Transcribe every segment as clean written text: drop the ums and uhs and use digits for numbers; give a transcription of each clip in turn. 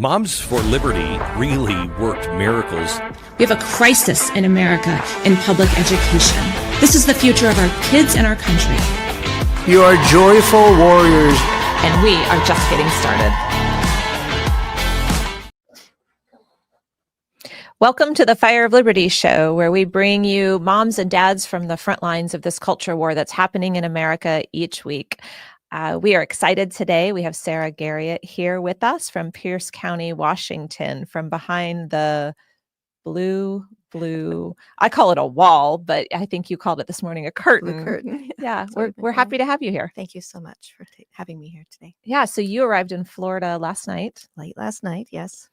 Moms for Liberty really worked miracles. We have a crisis in America in public education. This is the future of our kids and our country. You are joyful warriors. And we are just getting started. Welcome to the Fire of Liberty show, where we bring you moms and dads from the front lines of this culture war that's happening in America each week. We are excited today. We have Sarah Garriott here with us from Pierce County, Washington, from behind the blue, I call it a wall, but I think you called it this morning a curtain. The curtain. Yeah, we're happy to have you here. Thank you so much for having me here today. Yeah, so you arrived in Florida last night. Late last night, yes.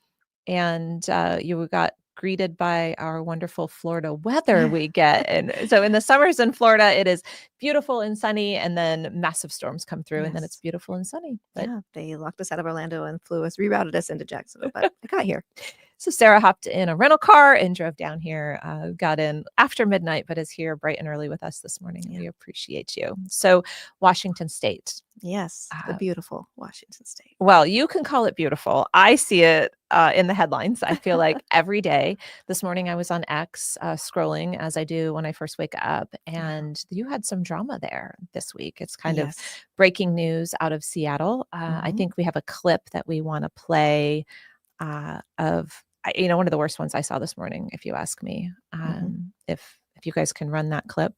And you got greeted by our wonderful Florida weather we get. And so in the summers in Florida, it is beautiful and sunny, and then massive storms come through, and then it's beautiful and sunny. But yeah, they locked us out of Orlando and rerouted us into Jacksonville, but I got here. So Sarah hopped in a rental car and drove down here, got in after midnight, but is here bright and early with us this morning. Yeah. We appreciate you. So Washington State. Yes, the beautiful Washington State. Well, you can call it beautiful. I see it in the headlines. I feel like every day. This morning I was on X scrolling, as I do when I first wake up, and you had some drama there this week. It's kind of breaking news out of Seattle. I think we have a clip that we want to play of one of the worst ones I saw this morning, if you ask me. If you guys can run that clip.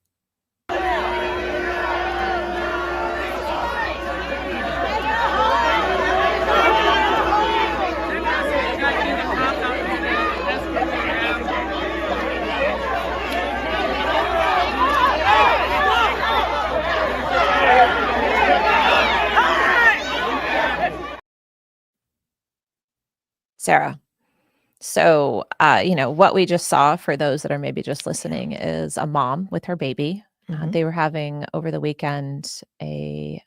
Sarah. So, what we just saw, for those that are maybe just listening, is a mom with her baby. They were having over the weekend it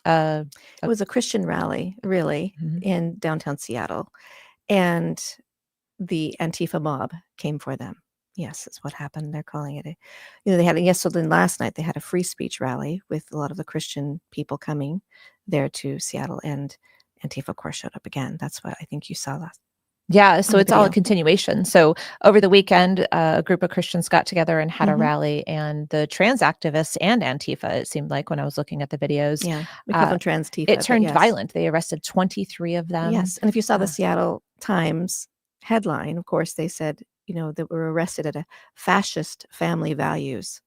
was a Christian rally, really, in downtown Seattle, and the Antifa mob came for them. Yes, that's what happened. They're calling it they had last night they had a free speech rally with a lot of the Christian people coming there to Seattle, and Antifa, of course, showed up again. That's what I think you saw last. Yeah, so it's all a continuation. So over the weekend, a group of Christians got together and had a rally, and the trans activists and Antifa, it seemed like when I was looking at the videos, we call them trans-tifa. It turned violent. They arrested 23 of them. Yes, and if you saw the Seattle Times headline, of course, they said, that were arrested at a fascist family values.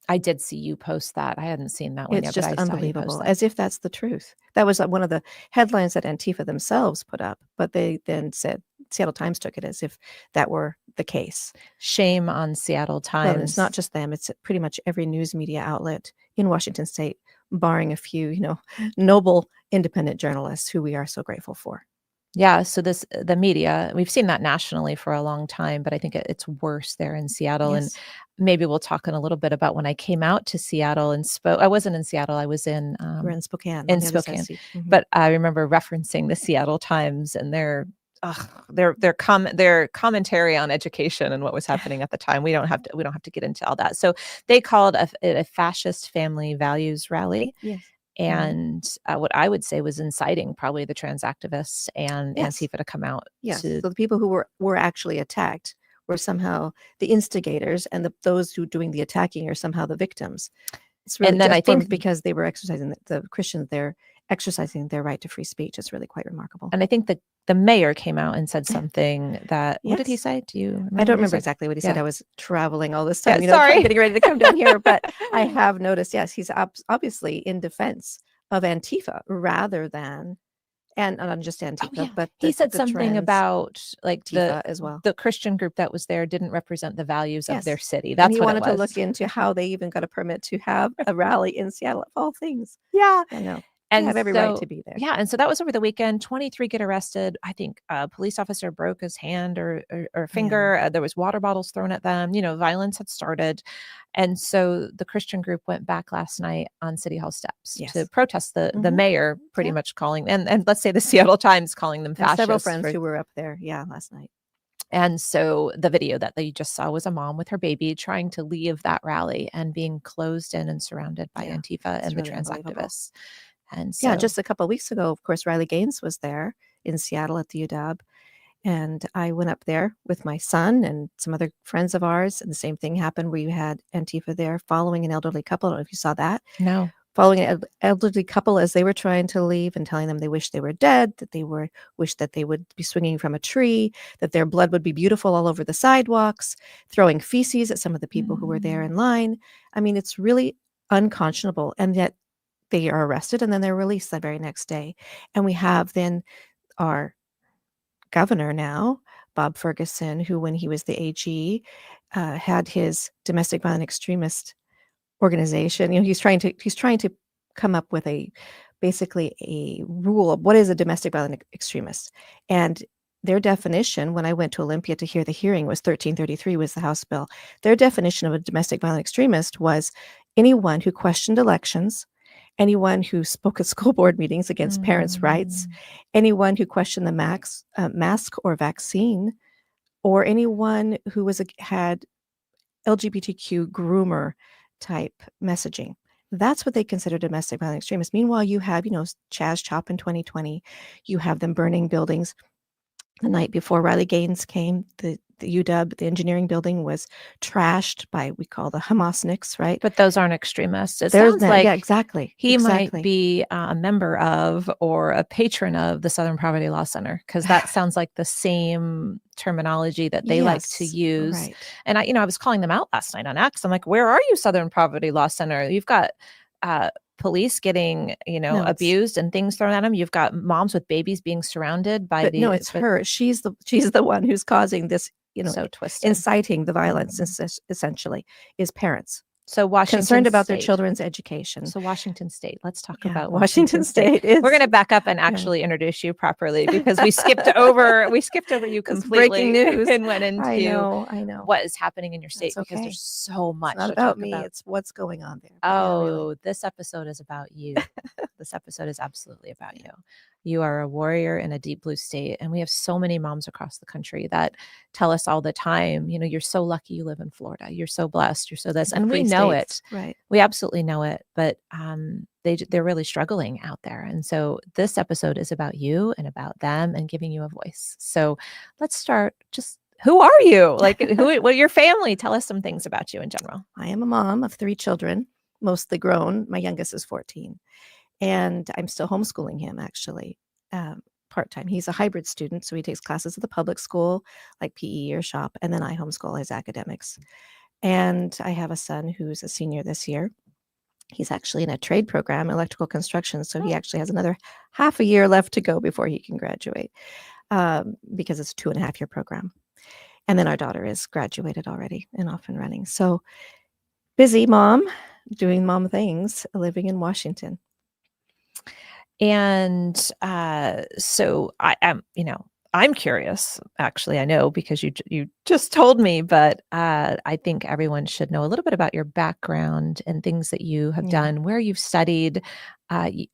I did see you post that. I hadn't seen that one yet. It's just unbelievable, as if that's the truth. That was one of the headlines that Antifa themselves put up, but they then said, Seattle Times took it as if that were the case. Shame on Seattle Times. Well, it's not just them. It's pretty much every news media outlet in Washington State, barring a few, noble independent journalists who we are so grateful for. Yeah, so the media, we've seen that nationally for a long time, but I think it's worse there in Seattle. Yes. And maybe we'll talk in a little bit about when I came out to Seattle and spoke. I wasn't in Seattle. I was in we're in Spokane. In Spokane. But I remember referencing the Seattle Times and their commentary on education and what was happening at the time. We don't have to get into all that. So they called a fascist family values rally. Yes. And what I would say was inciting probably the trans activists and Antifa to come out. Yes. So the people who were actually attacked were somehow the instigators, and those who doing the attacking are somehow the victims. It's really, and then I think because they were exercising the Christians, they're exercising their right to free speech. It's really quite remarkable. And I think that the mayor came out and said something that, what did he say? Do you remember? I don't remember exactly what he said. I was traveling all this time, sorry. Getting ready to come down here, but I have noticed, yes, he's obviously in defense of Antifa rather than, and not just Antifa, but he said something about like Antifa as well. The Christian group that was there didn't represent the values of their city. That's what he wanted to look into how they even got a permit to have a rally in Seattle, of all things. Yeah, I know. And have every right to be there. Yeah. And so that was over the weekend. 23 get arrested. I think a police officer broke his hand or finger. Yeah. There was water bottles thrown at them. Violence had started. And so the Christian group went back last night on City Hall steps to protest the mayor pretty much calling, and let's say the Seattle Times calling them fascists. Several friends who were up there, last night. And so the video that you just saw was a mom with her baby trying to leave that rally and being closed in and surrounded by Antifa and the trans activists. And so, just a couple of weeks ago, of course, Riley Gaines was there in Seattle at the UW. And I went up there with my son and some other friends of ours, and the same thing happened where you had Antifa there following an elderly couple. I don't know if you saw that. No. Following an elderly couple as they were trying to leave and telling them they wish they were dead, that they wish that they would be swinging from a tree, that their blood would be beautiful all over the sidewalks, throwing feces at some of the people who were there in line. I mean, it's really unconscionable. And yet they are arrested and then they're released that very next day. And we have then our governor now, Bob Ferguson, who when he was the AG had his domestic violent extremist organization. He's trying to come up with basically a rule of what is a domestic violent extremist. And their definition, when I went to Olympia to hear the hearing, was 1333 was the House bill. Their definition of a domestic violent extremist was anyone who questioned elections, anyone who spoke at school board meetings against parents' rights, anyone who questioned the mask or vaccine, or anyone who had LGBTQ groomer type messaging. That's what they consider domestic violent extremists. Meanwhile, you have, Chaz Chop in 2020, you have them burning buildings. The night before Riley Gaines came, the UW, the engineering building was trashed by, we call the Hamasniks, right? But those aren't extremists. It sounds like yeah, exactly. He might be a member of or a patron of the Southern Poverty Law Center, because that sounds like the same terminology that they like to use. Right. And I was calling them out last night on X. I'm like, where are you, Southern Poverty Law Center? You've got police getting, abused and things thrown at them. You've got moms with babies being surrounded by no, it's her. She's the one who's causing this, so twisted, inciting the violence. Essentially, is parents. So Washington concerned about State. Their children's education. So Washington State. Let's talk about Washington State. We're going to back up and actually introduce you properly, because we skipped over you completely. Breaking news. And went into I know what is happening in your state. That's because okay. there's so much. It's not about me. It's what's going on there. Oh, this episode is about you. This episode is absolutely about you. You are a warrior in a deep blue state. And we have so many moms across the country that tell us all the time, you're so lucky you live in Florida. You're so blessed. You're so this. And we know it. Right. We absolutely know it. But they're really struggling out there. And so this episode is about you and about them and giving you a voice. So let's start. Just who are you? Like, what your family? Tell us some things about you in general. I am a mom of 3 children, mostly grown. My youngest is 14. And I'm still homeschooling him, actually, part-time. He's a hybrid student, so he takes classes at the public school, like PE or shop, and then I homeschool his academics. And I have a son who's a senior this year. He's actually in a trade program, electrical construction, so he actually has another half a year left to go before he can graduate, because it's a 2.5-year program. And then our daughter is graduated already and off and running. So busy mom, doing mom things, living in Washington. And so I am, I'm curious, actually, I know because you just told me, but I think everyone should know a little bit about your background and things that you have done, where you've studied. I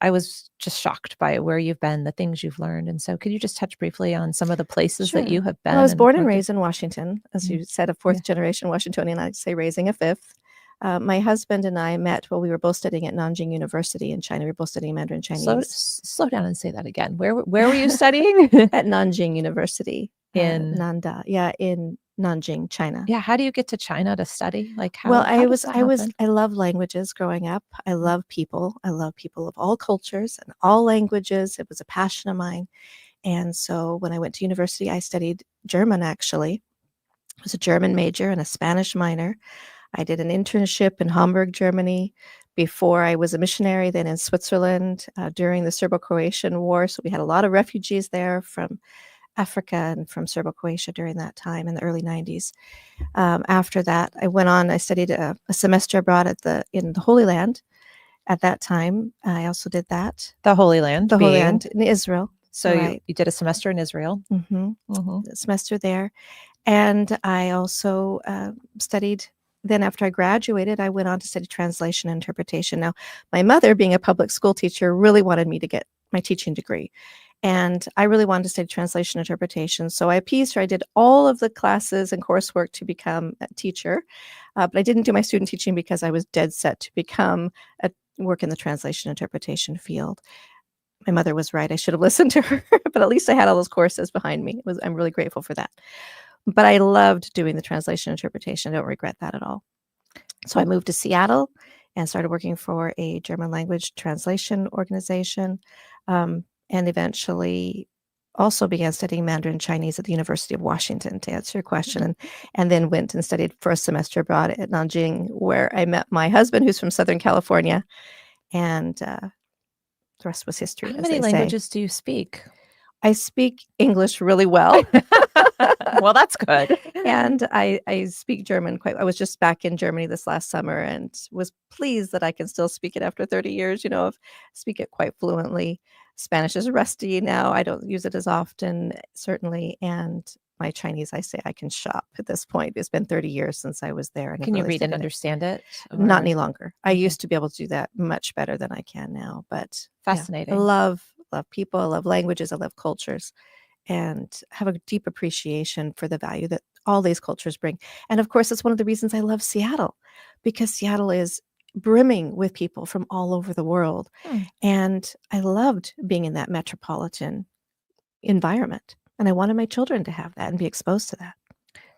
was just shocked by where you've been, the things you've learned. And so could you just touch briefly on some of the places that you have been? Well, I was born and raised in Washington, as you said, a 4th generation Washingtonian. I'd say raising a 5th. My husband and I met while we were both studying at Nanjing University in China. We were both studying Mandarin Chinese. Slow down and say that again. Where were you studying? At Nanjing University in Nanda. Yeah, in Nanjing, China. Yeah. How do you get to China to study? Like how? Well, how I love languages growing up. I love people. I love people of all cultures and all languages. It was a passion of mine. And so when I went to university, I studied German, actually. I was a German major and a Spanish minor. I did an internship in Hamburg, Germany, before I was a missionary, then in Switzerland during the Serbo-Croatian War. So we had a lot of refugees there from Africa and from Serbo-Croatia during that time in the early 90s. After that, I went on, I studied a semester abroad in the Holy Land at that time. I also did that. The Holy Land? The Holy Land in Israel. So you did a semester in Israel? A semester there. And I also studied. Then after I graduated, I went on to study translation and interpretation. Now, my mother, being a public school teacher, really wanted me to get my teaching degree. And I really wanted to study translation and interpretation. So I appeased her. I did all of the classes and coursework to become a teacher. But I didn't do my student teaching because I was dead set to work in the translation and interpretation field. my mother was right. I should have listened to her, but at least I had all those courses behind me. I'm really grateful for that. But I loved doing the translation interpretation. I don't regret that at all. So I moved to Seattle and started working for a German language translation organization, and eventually also began studying Mandarin Chinese at the University of Washington, to answer your question, and then went and studied for a semester abroad at Nanjing, where I met my husband, who's from Southern California, and the rest was history. How as many they say. languages do you speak? I speak English really well. Well, that's good. And I speak German quite. I was just back in Germany this last summer and was pleased that I can still speak it after 30 years, speak it quite fluently. Spanish is rusty now. I don't use it as often, certainly. And my Chinese, I say I can shop at this point. It's been 30 years since I was there. And Can you read and understand it? Not or- any longer. I Okay. used to be able to do that much better than I can now. But yeah, Fascinating. I love people. I love languages. I love cultures, and have a deep appreciation for the value that all these cultures bring. And of course, it's one of the reasons I love Seattle, because Seattle is brimming with people from all over the world. And I loved being in that metropolitan environment. And I wanted my children to have that and be exposed to that.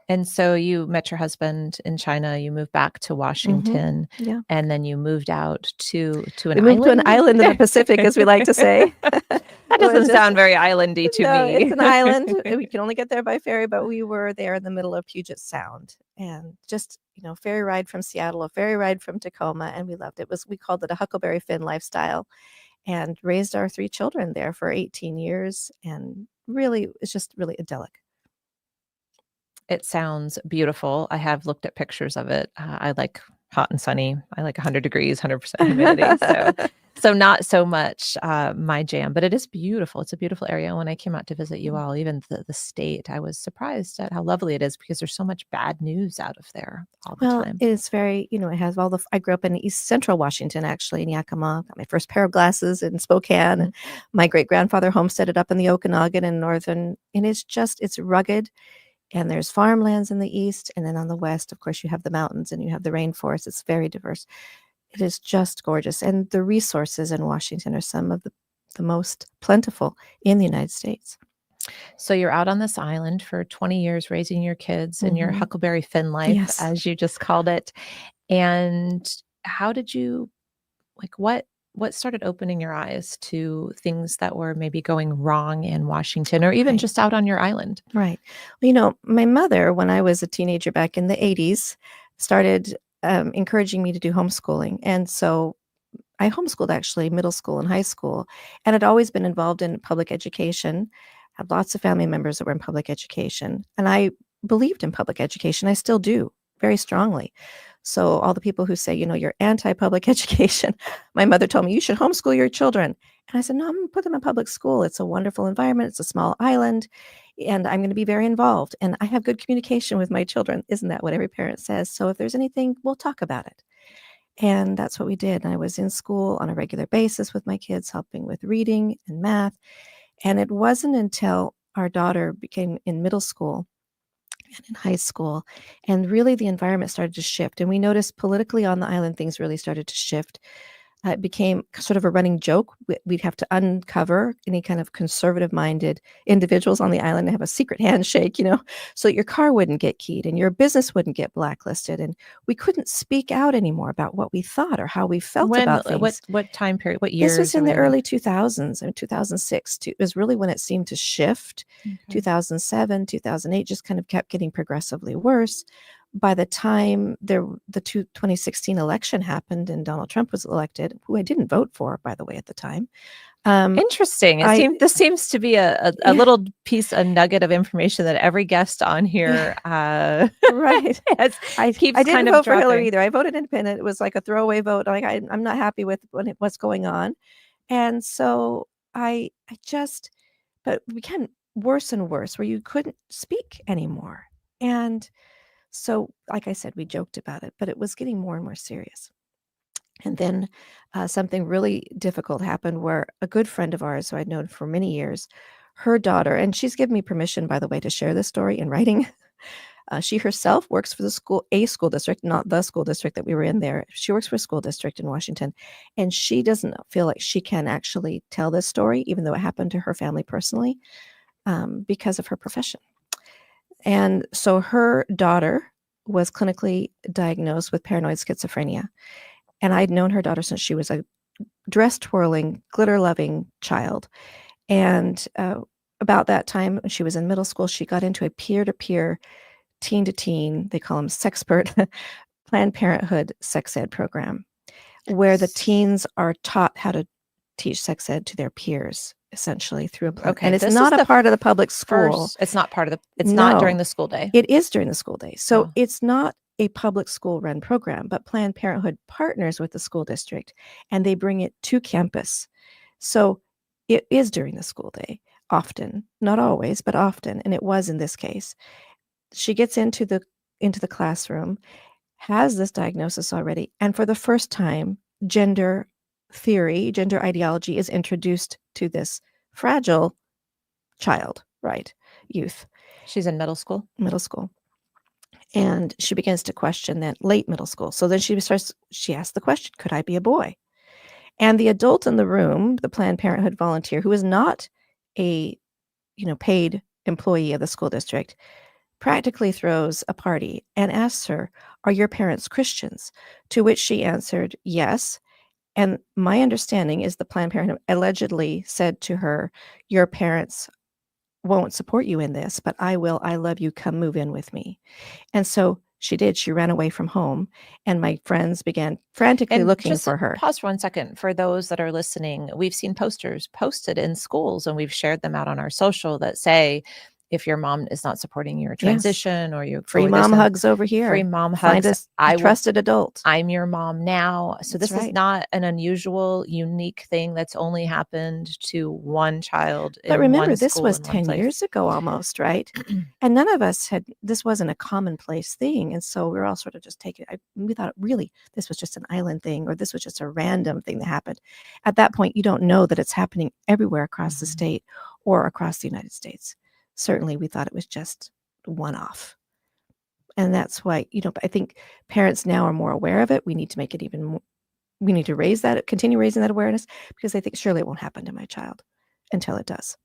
And so you met your husband in China, you moved back to Washington, Yeah. and then you moved out to an We moved to an island in the Pacific, as we like to say. That doesn't sound very islandy to No, me. it's an island. We can only get there by ferry, but we were there in the middle of Puget Sound, and just, ferry ride from Seattle, a ferry ride from Tacoma, and we loved it. We called it a Huckleberry Finn lifestyle, and raised our 3 children there for 18 years, and really, it's just really idyllic. It sounds beautiful. I have looked at pictures of it. I like hot and sunny. I like 100 degrees, 100% humidity. So not so much my jam, but it is beautiful. It's a beautiful area. When I came out to visit you all, even the state, I was surprised at how lovely it is, because there's so much bad news out of there all the time. It's very, it has all I grew up in East Central Washington, actually, in Yakima. Got my first pair of glasses in Spokane. And my great-grandfather homesteaded up in the Okanagan and northern, and it's rugged. And there's farmlands in the east, and then on the west, of course, you have the mountains and you have the rainforest. It's very diverse. It is just gorgeous. And the resources in Washington are some of the most plentiful in the United States. So you're out on this island for 20 years raising your kids in your Huckleberry Finn life, Yes. as you just called it. And how did you, what started opening your eyes to things that were maybe going wrong in Washington, or even Right. just out on your island? Right. Well, my mother, when I was a teenager back in the 80s, started encouraging me to do homeschooling. And so I homeschooled, actually, middle school and high school, and had always been involved in public education. Had lots of family members that were in public education. And I believed in public education. I still do, very strongly. So all the people who say, you're anti-public education, my mother told me, you should homeschool your children. And I said, no, I'm going to put them in public school. It's a wonderful environment. It's a small island, and I'm going to be very involved. And I have good communication with my children. Isn't that what every parent says? So if there's anything, we'll talk about it. And that's what we did. And I was in school on a regular basis with my kids, helping with reading and math. And it wasn't until our daughter became in middle school and in high school, and really the environment started to shift. And we noticed politically on the island, things really started to shift. It became sort of a running joke. We'd have to uncover any kind of conservative-minded individuals on the island and have a secret handshake, so that your car wouldn't get keyed and your business wouldn't get blacklisted. And we couldn't speak out anymore about what we thought or how we felt about things. What time period? What years? This was in the are we early 2000s. I mean, 2006 it was really when it seemed to shift. Okay. 2007, 2008 just kind of kept getting progressively worse. By the time the 2016 election happened and Donald Trump was elected, who I didn't vote for, by the way, at the time. Interesting. This seems to be a little piece, a nugget of information that every guest on here right. I didn't vote for Hillary either. I voted independent. It was like a throwaway vote. Like I'm not happy with what's going on. And so but it became worse and worse, where you couldn't speak anymore. And so, like I said, we joked about it, but it was getting more and more serious. And then something really difficult happened, where a good friend of ours, who I'd known for many years, her daughter, and she's given me permission, by the way, to share this story in writing. She herself works for a school district, not the school district that we were in there. She works for a school district in Washington, and she doesn't feel like she can actually tell this story, even though it happened to her family personally, because of her profession. And so her daughter was clinically diagnosed with paranoid schizophrenia. And I'd known her daughter since she was a dress-twirling, glitter-loving child. And about that time, when she was in middle school, she got into a peer-to-peer, teen-to-teen, they call them sexpert, Planned Parenthood sex ed program, where the teens are taught how to teach sex ed to their peers, essentially through a Okay, and it's this not is a the part of the public school. It's not part of the. It's not No. during the school day. It is during the school day. So Oh. it's not a public school run program, but Planned Parenthood partners with the school district and they bring it to campus. So it is during the school day, often, not always, but often. And it was in this case. She gets into the classroom, has this diagnosis already, and for the first time, gender theory, gender ideology is introduced to this fragile child, right? Youth. She's in middle school. Middle school. And she begins to question that late middle school. So then she asks the question, could I be a boy? And the adult in the room, the Planned Parenthood volunteer, who is not a, paid employee of the school district, practically throws a party and asks her, are your parents Christians? To which she answered, yes. And my understanding is the Planned Parenthood allegedly said to her, your parents won't support you in this, but I will. I love you. Come move in with me. And so she did. She ran away from home, and my friends began frantically looking for her. Pause for 1 second. For those that are listening, we've seen posters posted in schools, and we've shared them out on our social that say, if your mom is not supporting your transition, or you free mom hugs over here, free mom find hugs. a trusted adult. I'm your mom now. So That's this right. is not an unusual, unique thing that's only happened to one child. But in remember, one this school was in 10 one place. years ago almost, right? And none of us this wasn't a commonplace thing. And so we were all sort of just we thought really this was just an island thing, or this was just a random thing that happened. At that point, you don't know that it's happening everywhere across the state or across the United States. Certainly, we thought it was just one-off. And that's why, I think parents now are more aware of it. We need to make it even more, we need to continue raising that awareness, because I think surely it won't happen to my child until it does.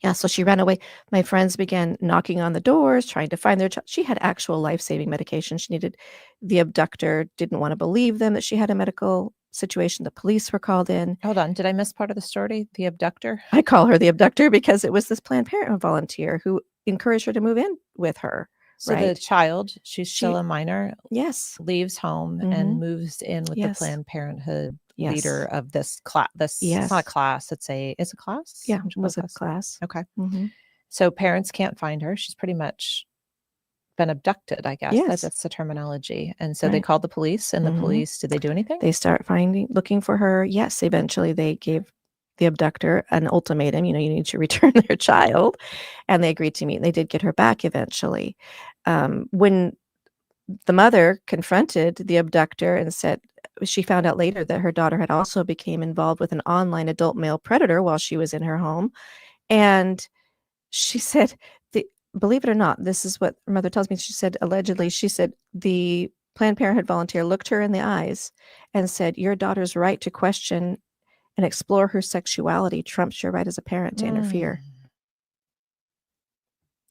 Yeah, so she ran away. My friends began knocking on the doors, trying to find their child. She had actual life-saving medication. She needed the abductor, didn't want to believe them that she had a medical situation. The police were called in. Hold on. Did I miss part of the story? The abductor? I call her the abductor because it was this Planned Parenthood volunteer who encouraged her to move in with her. So right? the child, she's still a minor, Yes. leaves home and moves in with the Planned Parenthood leader of this class. It's not a class. It's a class? Yeah, it was a class. Okay. So parents can't find her. She's pretty much been abducted, I guess. Yes. That's the terminology. And so they called the police, and the police, did they do anything? They start looking for her. Yes, eventually they gave the abductor an ultimatum, you need to return their child. And they agreed to meet, and they did get her back eventually. When the mother confronted the abductor and said, she found out later that her daughter had also became involved with an online adult male predator while she was in her home. And she said, believe it or not, this is what her mother tells me. She said, allegedly, the Planned Parenthood volunteer looked her in the eyes and said, your daughter's right to question and explore her sexuality trumps your right as a parent to interfere.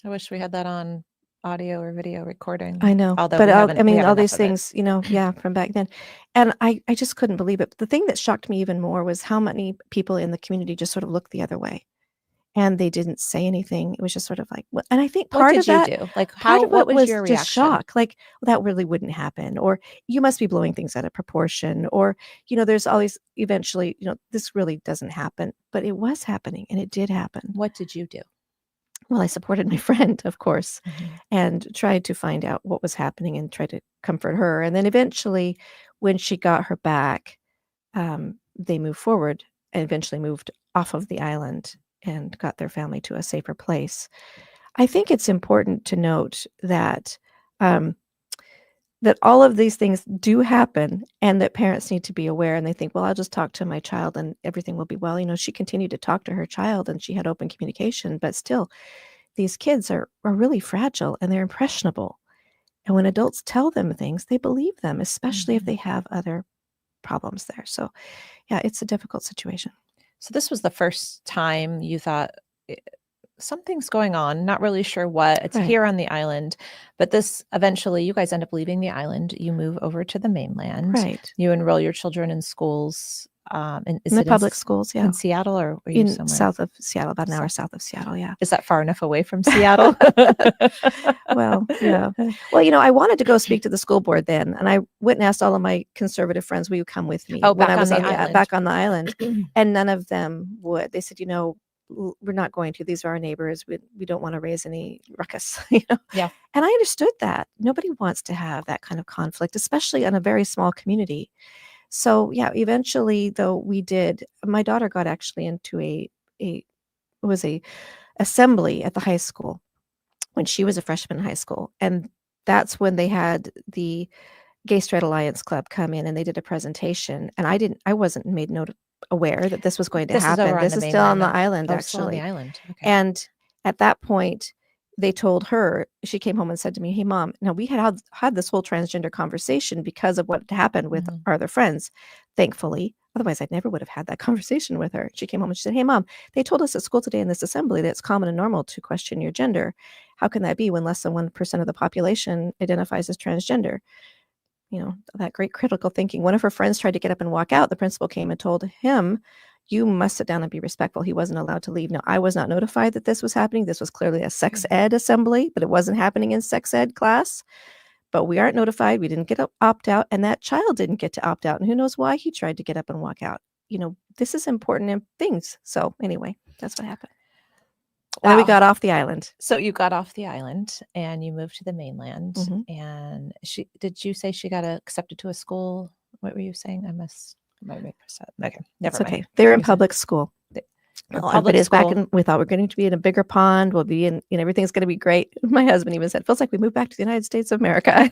I wish we had that on audio or video recording. I know, Although but we have all these enough of it. things, from back then. And I just couldn't believe it. The thing that shocked me even more was how many people in the community just sort of looked the other way. And they didn't say anything. It was just sort of like, well, and I think part of that, what did you do? Like, what was your just reaction? shock? Like, well, that really wouldn't happen, or you must be blowing things out of proportion, or there's all these. Eventually, this really doesn't happen, but it was happening, and it did happen. What did you do? Well, I supported my friend, of course, and tried to find out what was happening and tried to comfort her. And then eventually, when she got her back, they moved forward and eventually moved off of the island and got their family to a safer place. I think it's important to note that that all of these things do happen, and that parents need to be aware. And they think, well, I'll just talk to my child and everything will be well. She continued to talk to her child and she had open communication, but still, these kids are really fragile and they're impressionable. And when adults tell them things, they believe them, especially if they have other problems there. So, yeah, it's a difficult situation. So this was the first time you thought something's going on, not really sure what. It's Right. here on the island, but this eventually you guys end up leaving the island. You move over to the mainland. Right. You enroll your children in schools. And is In the it public schools, yeah. in Seattle, or are you In somewhere south of Seattle, about an hour South. south of Seattle, yeah. Is that far enough away from Seattle? Well, yeah. Well, I wanted to go speak to the school board then, and I went and asked all of my conservative friends, will you come with me? Oh, when back I was on the island. back on the island, and none of them would. They said, we're not going to. These are our neighbors. We don't want to raise any ruckus, Yeah. And I understood that. Nobody wants to have that kind of conflict, especially in a very small community. So yeah, eventually though we did, my daughter got actually into it was a assembly at the high school when she was a freshman in high school. And that's when they had the Gay Straight Alliance Club come in and they did a presentation. And I wasn't made aware that this was going to This is happen. over on This the is still on the mainland. island, Oh, still on actually. the island. Okay. And at that point, they told her, she came home and said to me, hey, Mom, now we had this whole transgender conversation because of what happened with our other friends, thankfully. Otherwise, I never would have had that conversation with her. She came home and she said, hey, Mom, they told us at school today in this assembly that it's common and normal to question your gender. How can that be when less than 1% of the population identifies as transgender? That great critical thinking. One of her friends tried to get up and walk out. The principal came and told him, you must sit down and be respectful. He wasn't allowed to leave. Now, I was not notified that this was happening. This was clearly a sex ed assembly, but it wasn't happening in sex ed class. But we aren't notified. We didn't get to opt out, and that child didn't get to opt out. And who knows why he tried to get up and walk out. This is important in things. So anyway, that's what happened. And then we got off the island. So you got off the island and you moved to the mainland. Mhm. And did you say she got accepted to a school? What were you saying? I might make this up. Okay, never mind. Okay. They're in public school. Public school. We thought we're going to be in a bigger pond. We'll be in, everything's going to be great. My husband even said, feels like we moved back to the United States of America.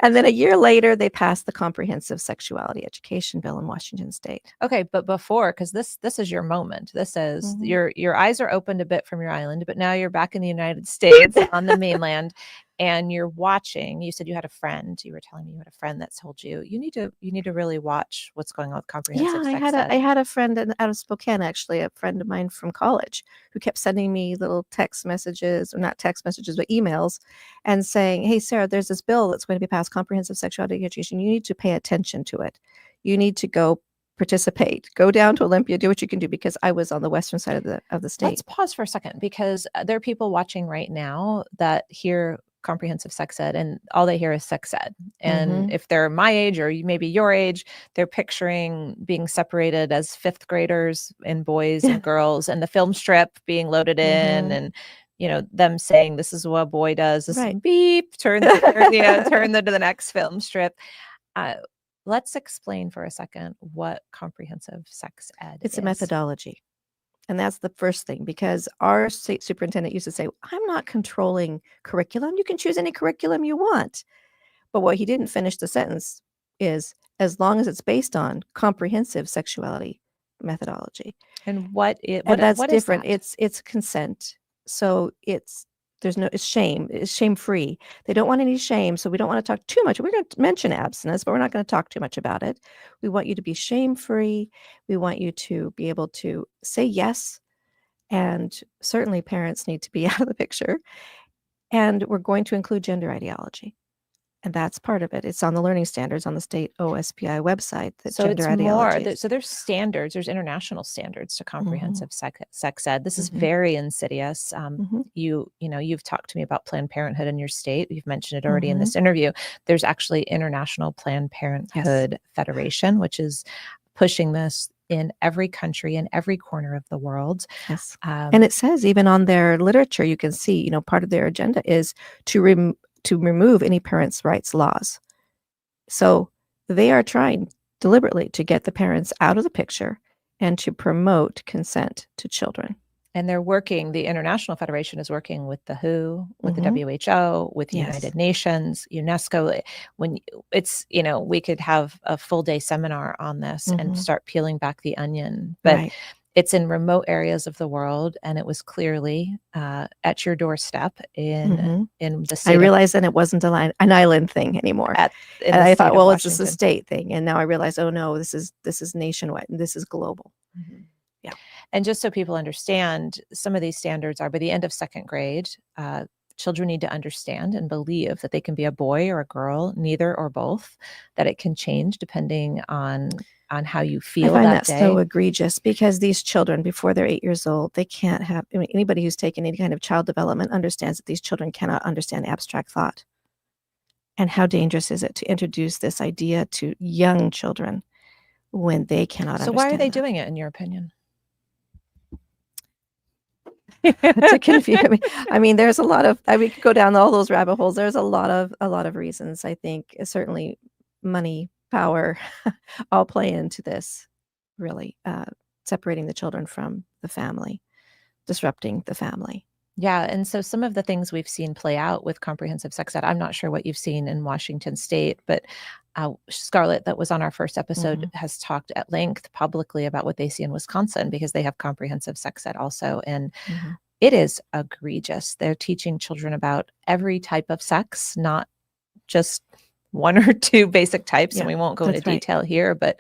And then a year later, they passed the Comprehensive Sexuality Education Bill in Washington State. Okay, but before, because this is your moment. This is your eyes are opened a bit from your island, but now you're back in the United States on the mainland, and you're watching. You said you had a friend. You were telling me you had a friend that told you you need to really watch what's going on with comprehensive sex ed. I had a friend out of Spokane, actually, a friend of mine from college, who kept sending me little text messages, or not text messages, but emails, and saying, hey, Sarah, there's this bill that's going to be passed, comprehensive sexuality education. You need to pay attention to it. You need to go participate, go down to Olympia, do what you can do, because I was on the western side of the state. Let's pause for a second, because there are people watching right now that hear comprehensive sex ed and all they hear is sex ed. And if they're my age or maybe your age, they're picturing being separated as fifth graders in boys and girls, and the film strip being loaded in, and them saying this is what a boy does. This beep, turn to the next film strip. Let's explain for a second what comprehensive sex ed is. It's a methodology. And that's the first thing, because our state superintendent used to say, I'm not controlling curriculum. You can choose any curriculum you want. But what he didn't finish the sentence is, as long as it's based on comprehensive sexuality methodology. And that's different. Is that? It's consent. So it's shame free. They don't want any shame. So we don't want to talk too much. We're going to mention abstinence, but we're not going to talk too much about it. We want you to be shame free. We want you to be able to say yes. And certainly parents need to be out of the picture. And we're going to include gender ideology. And that's part of it. It's on the learning standards on the state OSPI website. So it's more. So there's standards. There's international standards to comprehensive sex ed. This is very insidious. You've talked to me about Planned Parenthood in your state. You've mentioned it already in this interview. There's actually International Planned Parenthood Federation, which is pushing this in every country, in every corner of the world. Yes. And it says, even on their literature, you can see, part of their agenda is to remove any parents' rights laws. So they are trying deliberately to get the parents out of the picture and to promote consent to children. And they're working, the International Federation is working with the WHO, with the WHO, with the United Nations, UNESCO. When it's, we could have a full day seminar on this and start peeling back the onion. But it's in remote areas of the world, and it was clearly at your doorstep in the state. I realized then it wasn't an island thing anymore. In And the I state thought, of well, it's just a Washington. state thing. And now I realize, oh no, this is nationwide and this is global. Yeah. And just so people understand, some of these standards are by the end of second grade. Children need to understand and believe that they can be a boy or a girl, neither or both, that it can change depending on how you feel I find that that day. so egregious, because these children, before they're 8 years old, they can't have, I mean, anybody who's taken any kind of child development understands that these children cannot understand abstract thought. And how dangerous is it to introduce this idea to young children when they cannot understand? So why are they doing it, in your opinion? To confuse me. I mean, there's a lot of, we could go down all those rabbit holes. There's a lot of reasons. I think certainly money, power, all play into this, really, separating the children from the family, disrupting the family. Yeah. And so some of the things we've seen play out with comprehensive sex ed, I'm not sure what you've seen in Washington State, but Scarlett, that was on our first episode, has talked at length publicly about what they see in Wisconsin, because they have comprehensive sex ed also. And it is egregious. They're teaching children about every type of sex, not just one or two basic types. And we won't go into detail here, but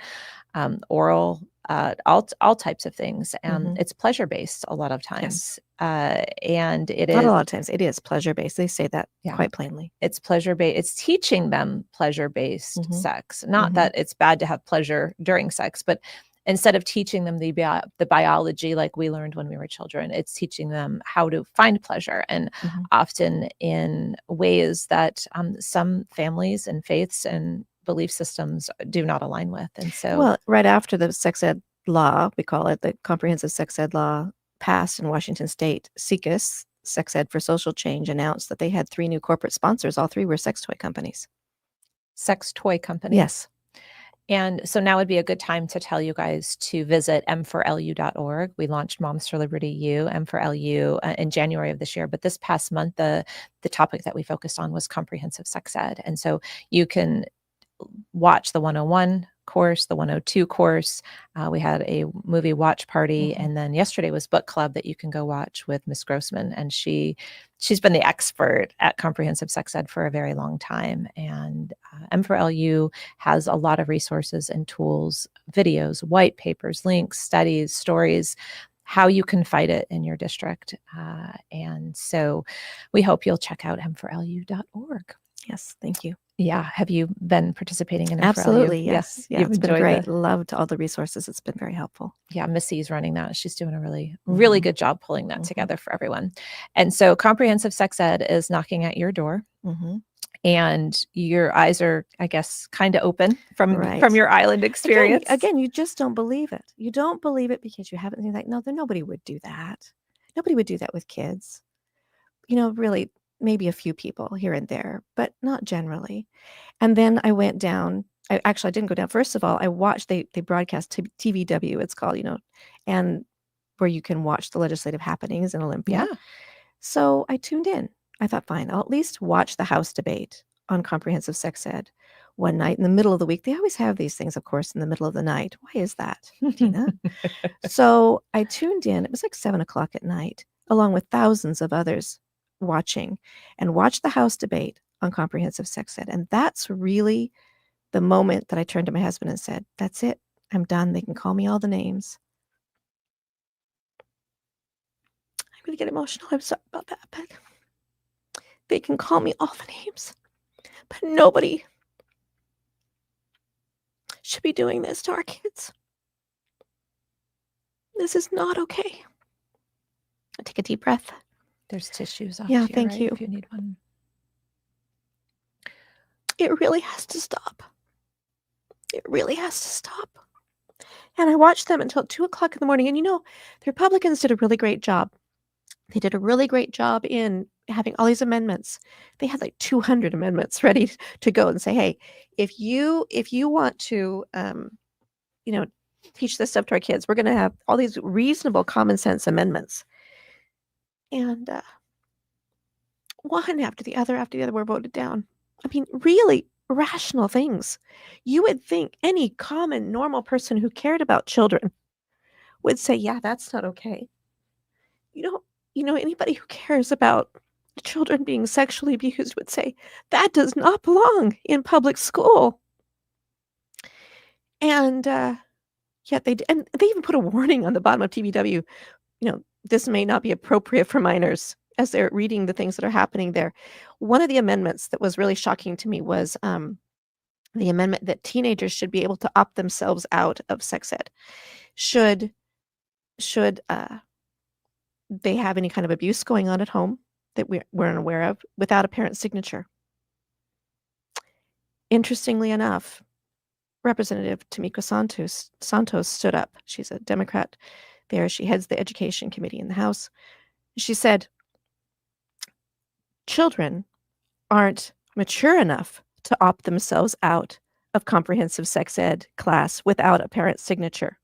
oral, all types of things. And it's pleasure-based a lot of times. And it is not a lot of times. It is pleasure-based. They say that quite plainly. It's pleasure-based. It's teaching them pleasure-based sex. Not that it's bad to have pleasure during sex, but instead of teaching them the biology like we learned when we were children, it's teaching them how to find pleasure, and often in ways that some families and faiths and belief systems do not align with. And so, well, right after the sex ed law, we call it the comprehensive sex ed law, passed in Washington State, SECUS, Sex Ed for Social Change, announced that they had 3 new corporate sponsors. All 3 were sex toy companies. Sex toy companies? Yes. And so now would be a good time to tell you guys to visit m4lu.org. We launched Moms for Liberty U, M4LU, in January of this year. But this past month, the topic that we focused on was comprehensive sex ed. And so you can watch the 101 course, the 102 course. We had a movie watch party, and then yesterday was book club that you can go watch with Miss Grossman, and she's been the expert at comprehensive sex ed for a very long time. And M4LU has a lot of resources and tools, videos, white papers, links, studies, stories, how you can fight it in your district. And so we hope you'll check out m4lu.org. Yes, thank you. Yeah. Have you been participating in it? Absolutely. Yes. Yeah, You've it's been enjoyed great. Loved all the resources. It's been very helpful. Yeah. Missy's running that. She's doing a really, really good job pulling that together for everyone. And so comprehensive sex ed is knocking at your door. And your eyes are, I guess, kind of open from your island experience. Again, you just don't believe it. You don't believe it because you haven't seen, like, no, nobody would do that. Nobody would do that with kids. You know, really, maybe a few people here and there, but not generally. And then I went down. I didn't go down. First of all, I watched, they broadcast TVW, it's called, and where you can watch the legislative happenings in Olympia. Yeah. So I tuned in. I thought, fine, I'll at least watch the House debate on comprehensive sex ed one night in the middle of the week. They always have these things, of course, in the middle of the night. Why is that, Tina? So I tuned in. It was like 7:00 at night, along with thousands of others watching, and watched the House debate on comprehensive sex ed. And that's really the moment that I turned to my husband and said, that's it. I'm done. They can call me all the names. I'm going to get emotional. I'm sorry about that, but they can call me all the names. But nobody should be doing this to our kids. This is not okay. I take a deep breath. There's tissues off Yeah, here, thank right, you. if you need one. It really has to stop. It really has to stop. And I watched them until 2:00 in the morning. And the Republicans did a really great job. They did a really great job in having all these amendments. They had like 200 amendments ready to go and say, hey, if you want to, teach this stuff to our kids, we're going to have all these reasonable common sense amendments. And one after the other were voted down. I mean, really rational things. You would think any common, normal person who cared about children would say, yeah, that's not okay. Anybody who cares about children being sexually abused would say that does not belong in public school. And yet and they even put a warning on the bottom of TVW, this may not be appropriate for minors as they're reading the things that are happening there. One of the amendments that was really shocking to me was the amendment that teenagers should be able to opt themselves out of sex ed. Should they have any kind of abuse going on at home that we're unaware of without a parent's signature. Interestingly enough, Representative Tamika Santos stood up. She's a Democrat there. She heads the Education Committee in the House. She said, children aren't mature enough to opt themselves out of comprehensive sex ed class without a parent's signature.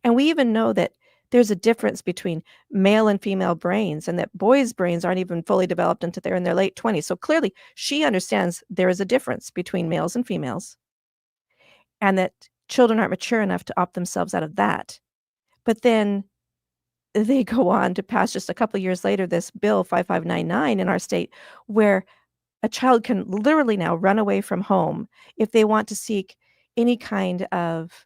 And we even know that there's a difference between male and female brains, and that boys' brains aren't even fully developed until they're in their late 20s. So clearly, she understands there is a difference between males and females, and that children aren't mature enough to opt themselves out of that. But then they go on to pass just a couple of years later this bill 5599 in our state, where a child can literally now run away from home if they want to seek any kind of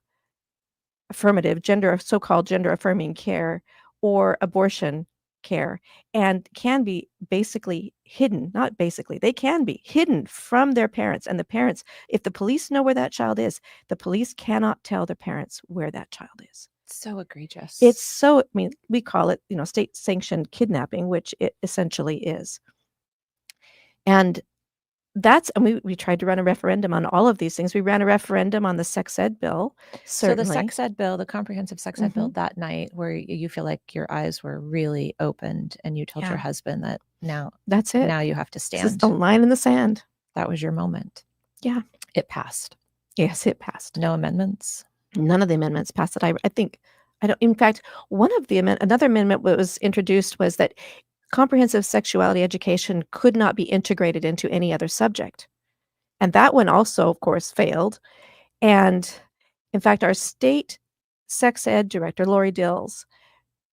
so-called gender affirming care or abortion care, and can be basically hidden. Not basically, they can be hidden from their parents. And the parents, if the police know where that child is, the police cannot tell their parents where that child is. So egregious. It's so, we call it, state sanctioned kidnapping, which it essentially is. And we tried to run a referendum on all of these things. We ran a referendum on the sex ed bill. Certainly. So the sex ed bill, the comprehensive sex ed bill that night, where you feel like your eyes were really opened and you told your husband that now that's it. Now you have to stand. It's just a line in the sand. That was your moment. Yeah. It passed. Yes, it passed. No amendments. None of the amendments passed that I think. In fact, another amendment that was introduced was that comprehensive sexuality education could not be integrated into any other subject. And that one also, of course, failed. And in fact, our state sex ed director, Lori Dills,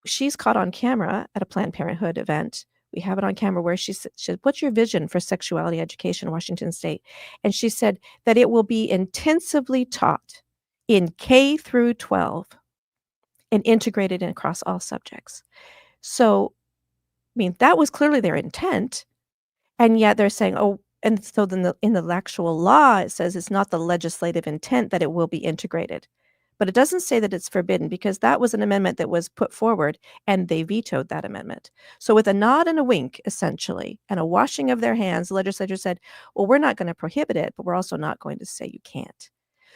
she's caught on camera at a Planned Parenthood event. We have it on camera where she said, what's your vision for sexuality education in Washington State? And she said that it will be intensively taught in K through 12 and integrated across all subjects. So that was clearly their intent, and yet they're saying, and so then in the actual law, it says it's not the legislative intent that it will be integrated. But it doesn't say that it's forbidden, because that was an amendment that was put forward, and they vetoed that amendment. So with a nod and a wink, essentially, and a washing of their hands, the legislature said, well, we're not going to prohibit it, but we're also not going to say you can't.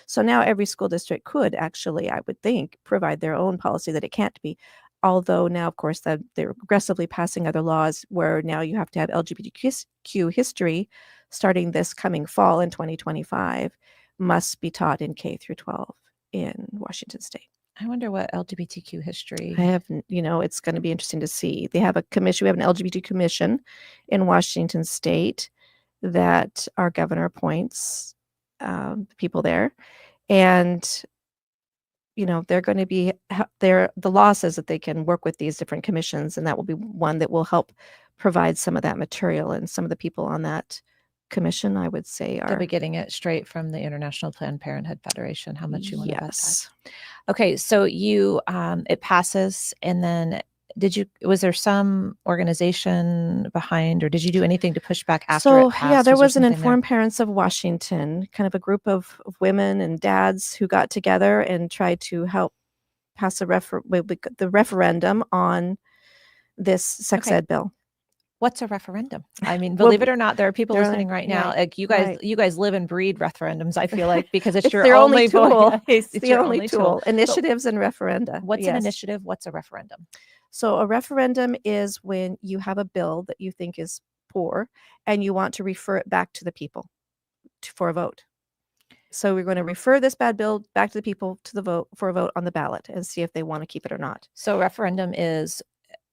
So now every school district could actually, I would think, provide their own policy that it can't be. Although now, of course, that they're aggressively passing other laws where now you have to have LGBTQ history starting this coming fall in 2025 must be taught in K through 12 in Washington State. I wonder what LGBTQ history. It's going to be interesting to see. They have a commission. We have an LGBT commission in Washington State that our governor appoints people there, and they're going to be there. The law says that they can work with these different commissions, and that will be one that will help provide some of that material. And some of the people on that commission, I would say, they'll be getting it straight from the International Planned Parenthood Federation. How much you want to bet that? Okay, so it passes, and then was there some organization behind, or did you do anything to push back after it passed? There was an Informed Parents of Washington, kind of a group of women and dads who got together and tried to help pass the referendum on this sex ed bill. What's a referendum? Believe it or not, there are people listening right now. Like you guys live and breed referendums. I feel like, because it's your only tool. It's the only tool. Initiatives and referenda. What's an initiative? What's a referendum? So a referendum is when you have a bill that you think is poor and you want to refer it back to the people for a vote. So we're going to refer this bad bill back to the people for a vote on the ballot and see if they want to keep it or not. So referendum is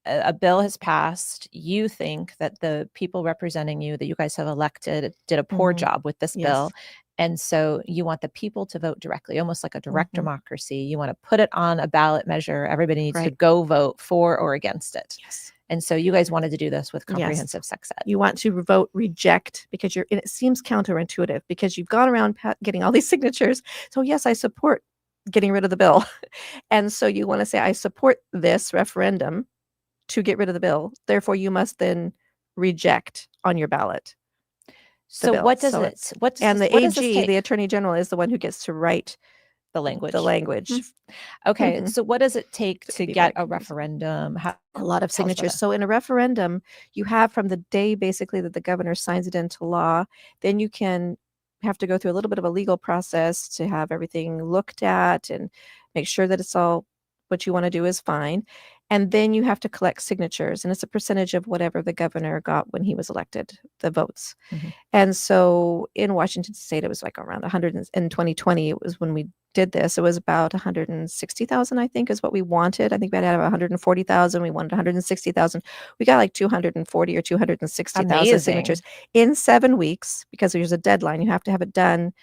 a bill has passed. You think that the people representing you, that you guys have elected, did a poor job with this bill, And so you want the people to vote directly, almost like a direct democracy. You want to put it on a ballot measure. Everybody needs to go vote for or against it. Yes. And so you guys wanted to do this with comprehensive sex ed. You want to vote reject because and it seems counterintuitive because you've gone around getting all these signatures. So yes, I support getting rid of the bill. And so you want to say, I support this referendum to get rid of the bill. Therefore, you must then reject on your ballot. So what does the AG, the Attorney General, is the one who gets to write the language. Okay. So what does it take to get a referendum? A lot of signatures. So in a referendum, you have from the day basically that the governor signs it into law, then you can have to go through a little bit of a legal process to have everything looked at and make sure that it's all what you want to do is fine. And then you have to collect signatures, and it's a percentage of whatever the governor got when he was elected, the votes. And so in Washington State, it was like around 100. In 2020, it was when we did this. It was about 160,000, I think, is what we wanted. I think we had to have 140,000. We wanted 160,000. We got like 240 or 260,000 signatures in 7 weeks because there's a deadline. You have to have it done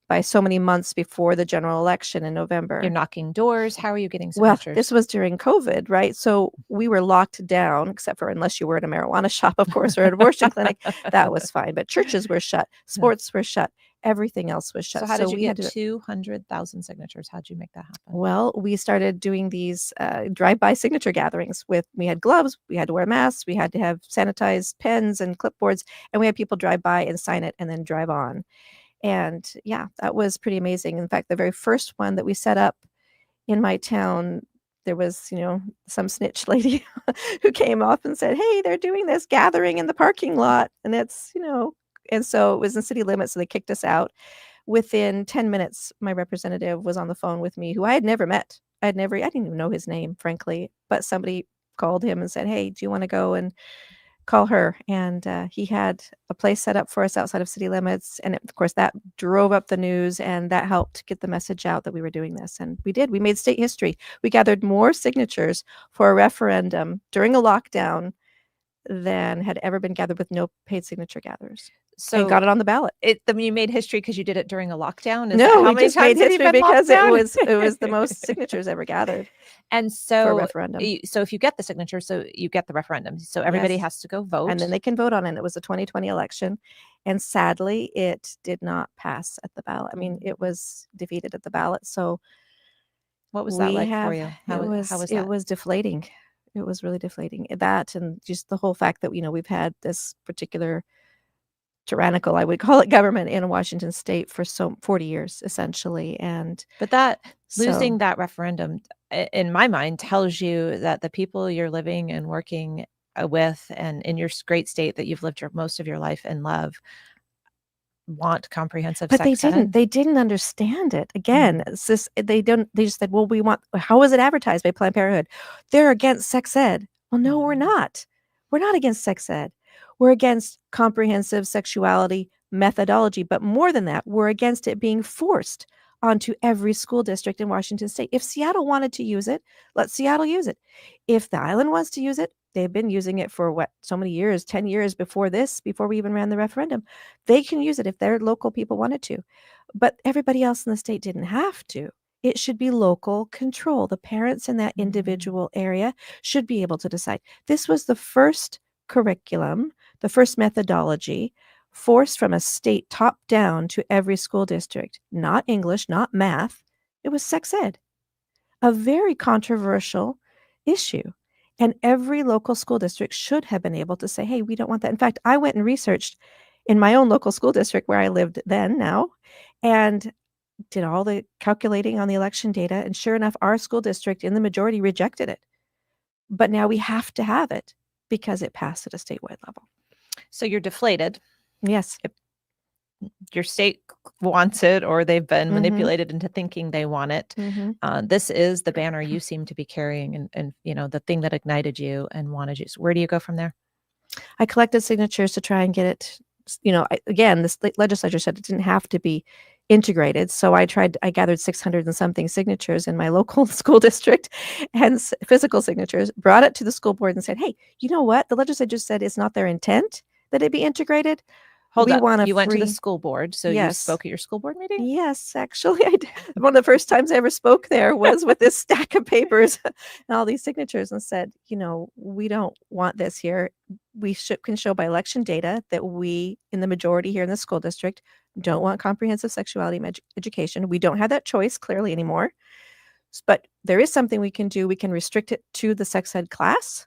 by so many months before the general election in November. You're knocking doors. How are you getting signatures? Well, this was during COVID, right? So we were locked down, except for unless you were at a marijuana shop, of course, or at an abortion clinic, that was fine. But churches were shut, sports were shut, everything else was shut. So how did you get 200,000 signatures? How'd you make that happen? Well, we started doing these drive-by signature gatherings we had gloves, we had to wear masks, we had to have sanitized pens and clipboards, and we had people drive by and sign it and then drive on. And yeah, that was pretty amazing. In fact, the very first one that we set up in my town, there was, some snitch lady who came up and said, hey, they're doing this gathering in the parking lot. And it's, and so it was in city limits. So they kicked us out. Within 10 minutes, my representative was on the phone with me, who I had never met. I didn't even know his name, frankly, but somebody called him and said, hey, do you want to go and call her? And he had a place set up for us outside of city limits. And of course, that drove up the news, and that helped get the message out that we were doing this. And we did. We made state history. We gathered more signatures for a referendum during a lockdown than had ever been gathered with no paid signature gatherers. So got it on the ballot. You made history because you did it during a lockdown? No, we just made history because it was the most signatures ever gathered. And so for a referendum. So if you get the signature, so you get the referendum. So everybody has to go vote. And then they can vote on it. It was a 2020 election. And sadly, it did not pass at the ballot. I mean, it was defeated at the ballot. So what was that like for you? How was that? It was deflating. It was really deflating. That and just the whole fact that, we've had this particular tyrannical, I would call it, government in Washington State for 40 years, essentially. But losing that referendum, in my mind, tells you that the people you're living and working with and in your great state that you've lived most of your life and love want comprehensive sex ed. They didn't understand it. Again, it's this, they just said, well, how is it advertised by Planned Parenthood? They're against sex ed. Well, no, we're not. We're not against sex ed. We're against comprehensive sexuality methodology. But more than that, we're against it being forced onto every school district in Washington State. If Seattle wanted to use it, let Seattle use it. If the island wants to use it, they've been using it for so many years, 10 years before we even ran the referendum. They can use it if their local people wanted to. But everybody else in the state didn't have to. It should be local control. The parents in that individual area should be able to decide. This was the first curriculum, the first methodology forced from a state top down to every school district. Not English, not math. It was sex ed. A very controversial issue. And every local school district should have been able to say, hey, we don't want that. In fact, I went and researched in my own local school district where I lived now, and did all the calculating on the election data. And sure enough, our school district in the majority rejected it. But now we have to have it because it passed at a statewide level. So you're deflated. Yes. Your state wants it, or they've been manipulated into thinking they want it. This is the banner you seem to be carrying, and the thing that ignited you and wanted you. So where do you go from there? I collected signatures to try and get it. Again, the legislature said it didn't have to be integrated. So I gathered 600 and something signatures in my local school district and physical signatures, brought it to the school board and said, hey, you know what? The legislature said it's not their intent that it be integrated. Hold we up. want a You went to the free- school board, so you Yes. spoke at your school board meeting? Yes, actually, I did. One of the first times I ever spoke there was with this stack of papers and all these signatures, and said, we don't want this here. We can show by election data that we, in the majority here in the school district, don't want comprehensive sexuality education. We don't have that choice clearly anymore. But there is something we can do. We can restrict it to the sex ed class.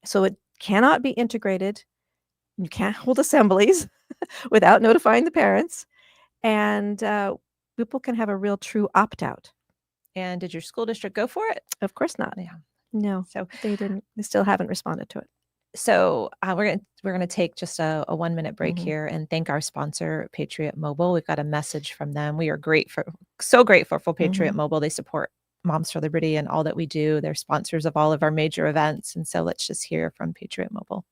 So it cannot be integrated. You can't hold assemblies without notifying the parents. And people can have a real true opt-out. And did your school district go for it? Of course not. Yeah. No, So they didn't. They still haven't responded to it. So we're gonna take just a 1-minute break Mhm. here and thank our sponsor, Patriot Mobile. We've got a message from them. We are so grateful for Patriot Mhm. Mobile. They support Moms for Liberty and all that we do. They're sponsors of all of our major events. And so let's just hear from Patriot Mobile.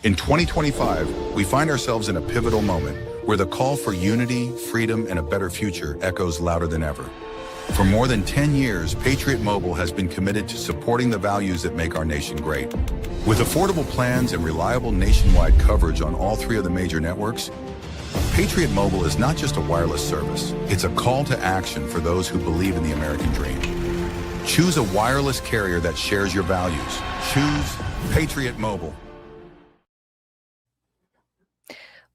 In 2025, we find ourselves in a pivotal moment where the call for unity, freedom, and a better future echoes louder than ever. For more than 10 years, Patriot Mobile has been committed to supporting the values that make our nation great. With affordable plans and reliable nationwide coverage on all 3 of the major networks, Patriot Mobile is not just a wireless service, it's a call to action for those who believe in the American dream. Choose a wireless carrier that shares your values. Choose Patriot Mobile.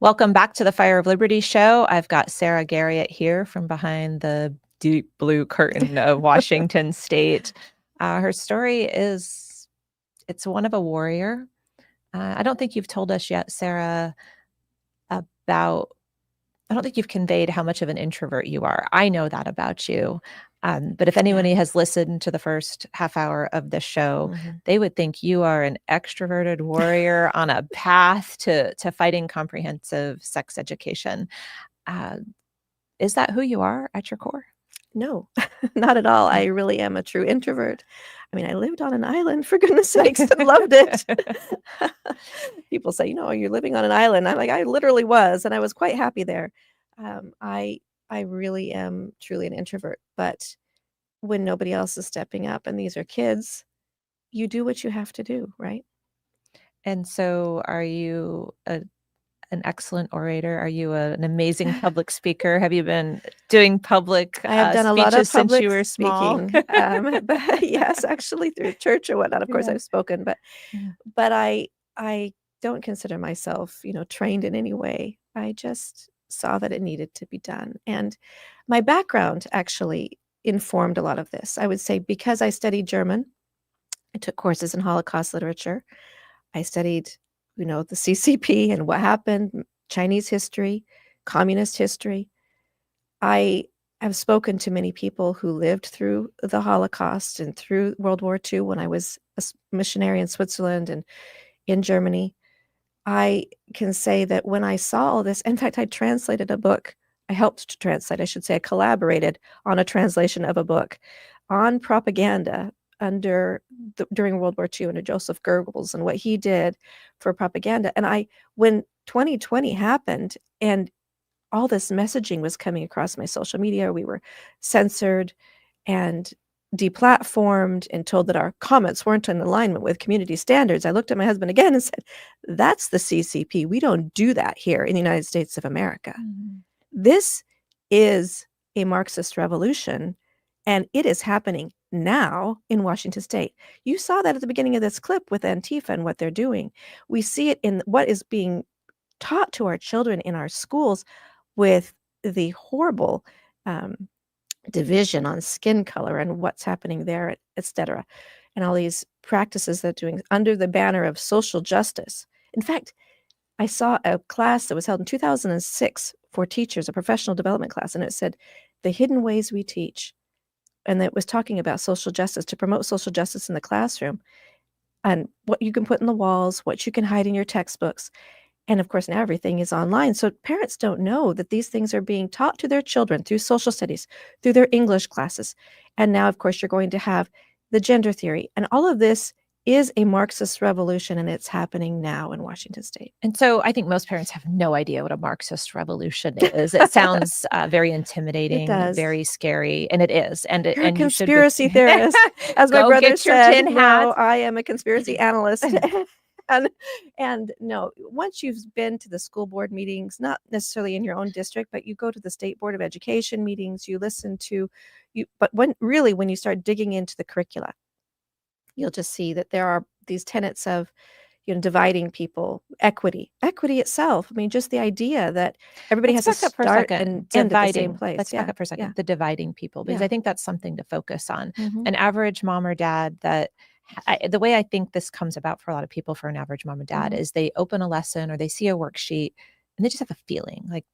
Welcome back to the Fire of Liberty show. I've got Sarah Garriott here from behind the deep blue curtain of Washington State. Her story it's one of a warrior. I don't think you've told us yet, Sarah, I don't think you've conveyed how much of an introvert you are. I know that about you. But if anyone has listened to the first half hour of the show, they would think you are an extroverted warrior on a path to fighting comprehensive sex education. Is that who you are at your core? No, not at all. I really am a true introvert. I mean, I lived on an island, for goodness sakes, and loved it. People say, you're living on an island. I'm like, I literally was, and I was quite happy there. I really am truly an introvert. But when nobody else is stepping up, and these are kids, you do what you have to do, right? And so are you an excellent orator? Are you an amazing public speaker? Have you been doing public I have done a lot of speeches since public you were small? speaking. But yes, actually through church or whatnot. Of course, I've spoken, but I don't consider myself, trained in any way. I just saw that it needed to be done. And my background actually informed a lot of this. I would say because I studied German, I took courses in Holocaust literature. I studied the CCP and what happened, Chinese history, communist history. I have spoken to many people who lived through the Holocaust and through World War II when I was a missionary in Switzerland and in Germany. I can say that when I saw all this, in fact, I translated a book. I helped to translate, I should say, I collaborated on a translation of a book on propaganda during World War II under Joseph Goebbels and what he did for propaganda. And when 2020 happened and all this messaging was coming across my social media, we were censored and deplatformed and told that our comments weren't in alignment with community standards. I looked at my husband again and said, that's the CCP. We don't do that here in the United States of America. This is a Marxist revolution, and it is happening now in Washington State. You saw that at the beginning of this clip with Antifa and what they're doing. We see it in what is being taught to our children in our schools with the horrible division on skin color and what's happening there, etc. And all these practices they're doing under the banner of social justice. In fact, I saw a class that was held in 2006 for teachers, a professional development class, and it said, the hidden ways we teach. And it was talking about social justice, to promote social justice in the classroom and what you can put in the walls, what you can hide in your textbooks. And of course, now everything is online. So parents don't know that these things are being taught to their children through social studies, through their English classes. And now, of course, you're going to have the gender theory. And all of this is a Marxist revolution, and it's happening now in Washington State. And so I think most parents have no idea what a Marxist revolution is. It sounds very intimidating, very scary, and it is. And You're a and conspiracy theorist, as my Go brother get your said. tin hat. No, I am a conspiracy analyst. And no, once you've been to the school board meetings, not necessarily in your own district, but you go to the state board of education meetings, you listen to you, but when you start digging into the curricula, you'll just see that there are these tenets of, dividing people, equity itself. I mean, just the idea that everybody Let's has to back up for a start second. and end at the same Dividing. place. Let's back up for a second. Yeah. The dividing people, because Yeah. I think that's something to focus on. Mhm. An average mom or dad the way I think this comes about for a lot of people, for an average mom and dad, Mhm. is they open a lesson or they see a worksheet and they just have a feeling like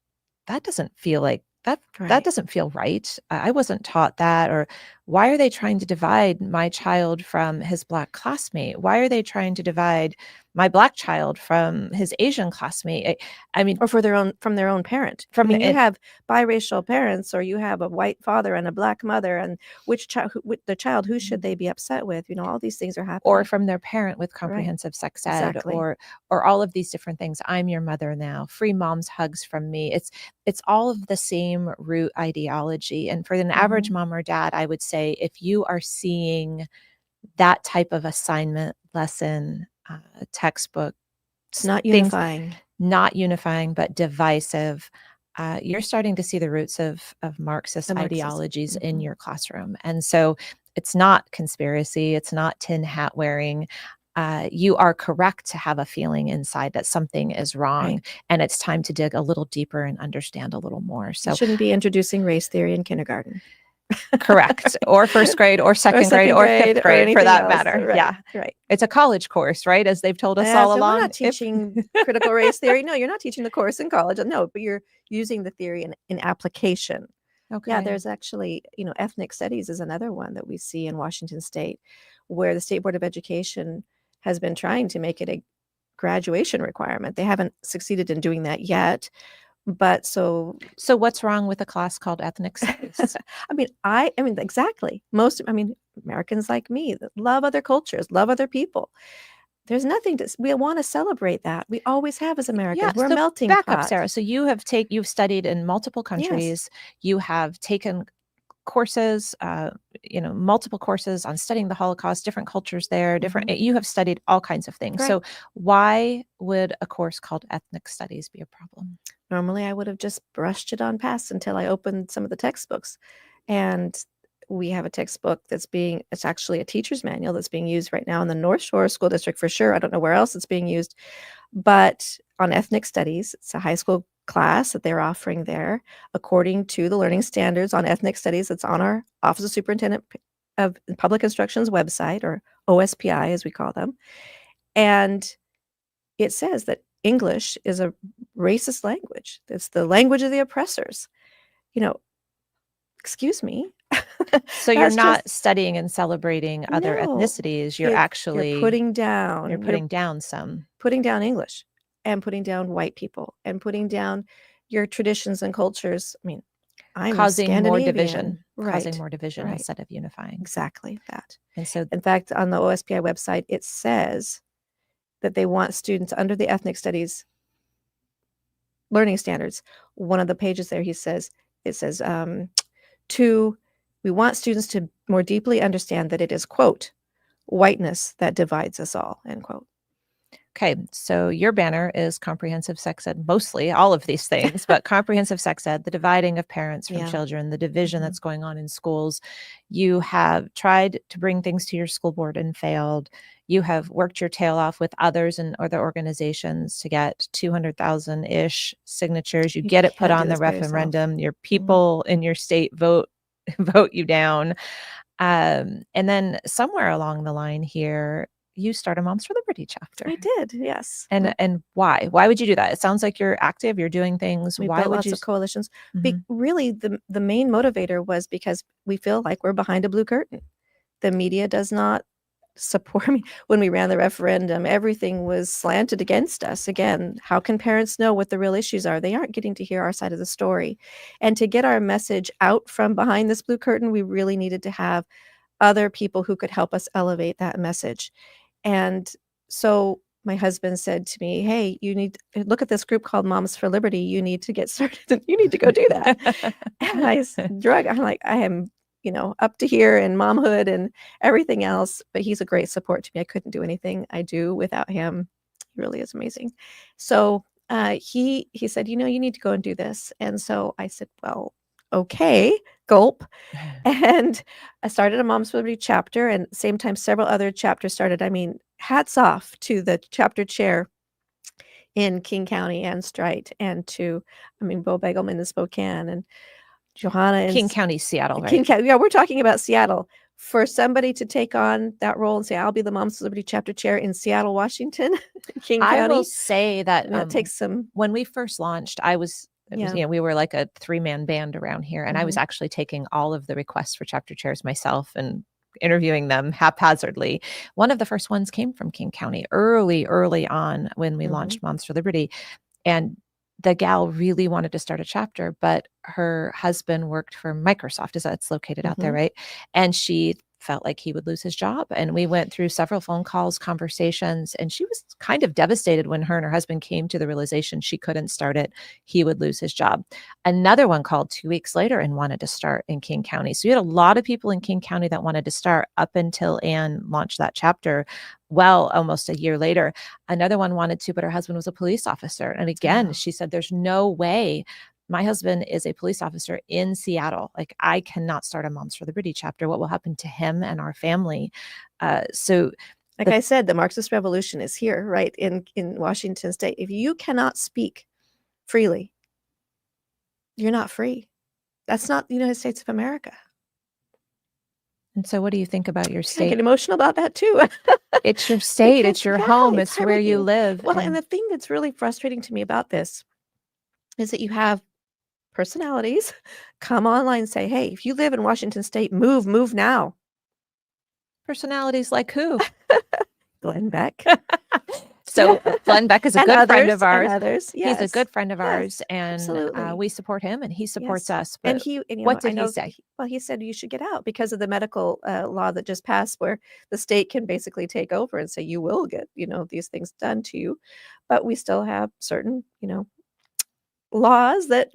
that doesn't feel like that Right. doesn't feel right. I wasn't taught that. Or why are they trying to divide my child from his Black classmate? Why are they trying to divide my Black child from his Asian classmate? I mean, Or from their own parent. I from mean, you it, have biracial parents, or you have a white father and a Black mother, and which child, who should they be upset with? All these things are happening. or from their parent with comprehensive sex ed, Exactly. or all of these different things. I'm your mother now. Free mom's hugs from me. It's all of the same root ideology. And for an average mom or dad, I would say if you are seeing that type of assignment, lesson, textbook, It's not things unifying. not unifying but divisive, you're starting to see the roots of Marxist The Marxist. ideologies in your classroom. And so it's not conspiracy, it's not tin hat wearing. You are correct to have a feeling inside that something is wrong, Right. and it's time to dig a little deeper and understand a little more. So You shouldn't be introducing race theory in kindergarten. correct. Or first grade, or second grade, or fifth or grade, for anything that else. matter. Right. Yeah. Right. It's a college course, right? As they've told us Yeah, all so along. we're not teaching critical race theory. No, you're not teaching the course in college. No, but you're using the theory in application. Okay. Yeah, there's actually, ethnic studies is another one that we see in Washington State, where the State Board of Education has been trying to make it a graduation requirement. They haven't succeeded in doing that yet. But so what's wrong with a class called ethnic studies? I mean, exactly. Americans like me that love other cultures, love other people. There's nothing we want to celebrate that. We always have as Americans. We're a melting back pot. up, Sarah. So you've studied in multiple countries. Yes. You have taken courses, multiple courses on studying the Holocaust, different cultures there, you have studied all kinds of things. Right. So why would a course called ethnic studies be a problem? Normally, I would have just brushed it on past until I opened some of the textbooks. And we have a textbook it's actually a teacher's manual that's being used right now in the North Shore School District for sure. I don't know where else it's being used, but on ethnic studies, it's a high school class that they're offering there according to the learning standards on ethnic studies that's on our Office of Superintendent of Public Instruction's website, or OSPI as we call them. And it says that English is a racist language. It's the language of the oppressors. Excuse me. So you're not studying and celebrating other ethnicities. You're putting down. You're putting down some. Putting down English, and putting down white people, and putting down your traditions and cultures. I'm causing more Scandinavian. division. Right. Causing more division instead of unifying. Exactly that. And so, in fact, on the OSPI website, it says that they want students under the ethnic studies learning standards. One of the pages there, it says, we want students to more deeply understand that it is, quote, whiteness that divides us all, end quote. Okay, so your banner is comprehensive sex ed, mostly all of these things, but comprehensive sex ed, the dividing of parents from children, the division that's going on in schools. You have tried to bring things to your school board and failed. You have worked your tail off with others and other organizations to get 200,000-ish signatures. You get it put on the referendum. Your people in your state vote you down. And then somewhere along the line here, you start a Moms for Liberty chapter. I did, yes. And why? Why would you do that? It sounds like you're active, you're doing things. We why built would lots you? of coalitions. Really, the main motivator was because we feel like we're behind a blue curtain. The media does not support me. When we ran the referendum, everything was slanted against us. Again, how can parents know what the real issues are? They aren't getting to hear our side of the story. And to get our message out from behind this blue curtain, we really needed to have other people who could help us elevate that message. And so my husband said to me, hey, you need to look at this group called Moms for Liberty. You need to get started. You need to go do that. And I'm like, I am, up to here in momhood and everything else, but he's a great support to me. I couldn't do anything I do without him. He really is amazing. So he said, you need to go and do this. And so I said, well, okay, gulp. And I started a Moms for Liberty chapter, and same time several other chapters started. I mean, hats off to the chapter chair in King County and Strite, and to, Bo Begelman in Spokane, and Johanna in King County, Seattle, right? King County. Yeah, we're talking about Seattle. For somebody to take on that role and say, I'll be the Moms for Liberty chapter chair in Seattle, Washington, King County. I will say that That takes some. When we first launched, we were like a 3-man band around here, and I was actually taking all of the requests for chapter chairs myself and interviewing them haphazardly. One of the first ones came from King County early on when we launched Moms for Liberty. And the gal really wanted to start a chapter, but her husband worked for Microsoft, it's located out there, right? And she felt like he would lose his job. And we went through several phone calls, conversations, and she was kind of devastated when her and her husband came to the realization she couldn't start it. He would lose his job. Another one called 2 weeks later and wanted to start in King County. So you had a lot of people in King County that wanted to start up until Anne launched that chapter. Well, almost a year later, another one wanted to, but her husband was a police officer. And again, she said, there's no way. My husband is a police officer in Seattle. Like, I cannot start a Moms for Liberty chapter. What will happen to him and our family? So I said, the Marxist revolution is here, right, in Washington state. If you cannot speak freely, you're not free. That's not the United States of America. And so what do you think about your state? I get emotional about that too. It's your state. It's your home. It's where you live. Well, and the thing that's really frustrating to me about this is that you have personalities come online and say, hey, if you live in Washington state, move now. Personalities like who? Glenn Beck. So Glenn Beck is a good friend of ours. Others, yes. He's a good friend of ours, and absolutely. We support him, and he supports us. But what did he say? Well, he said you should get out because of the medical law that just passed, where the state can basically take over and say you will get these things done to you, but we still have certain laws that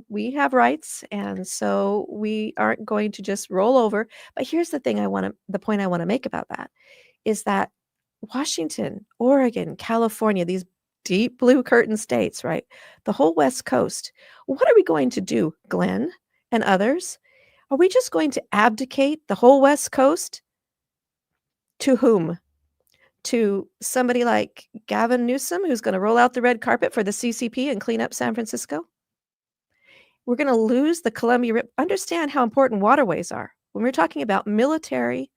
we have rights, and so we aren't going to just roll over. But here's the point I want to make about that is that Washington, Oregon, California, these deep blue curtain states, right? The whole West Coast. What are we going to do, Glenn and others? Are we just going to abdicate the whole West Coast? To whom? To somebody like Gavin Newsom, who's going to roll out the red carpet for the CCP and clean up San Francisco? We're going to lose the Columbia River. Understand how important waterways are. When we're talking about military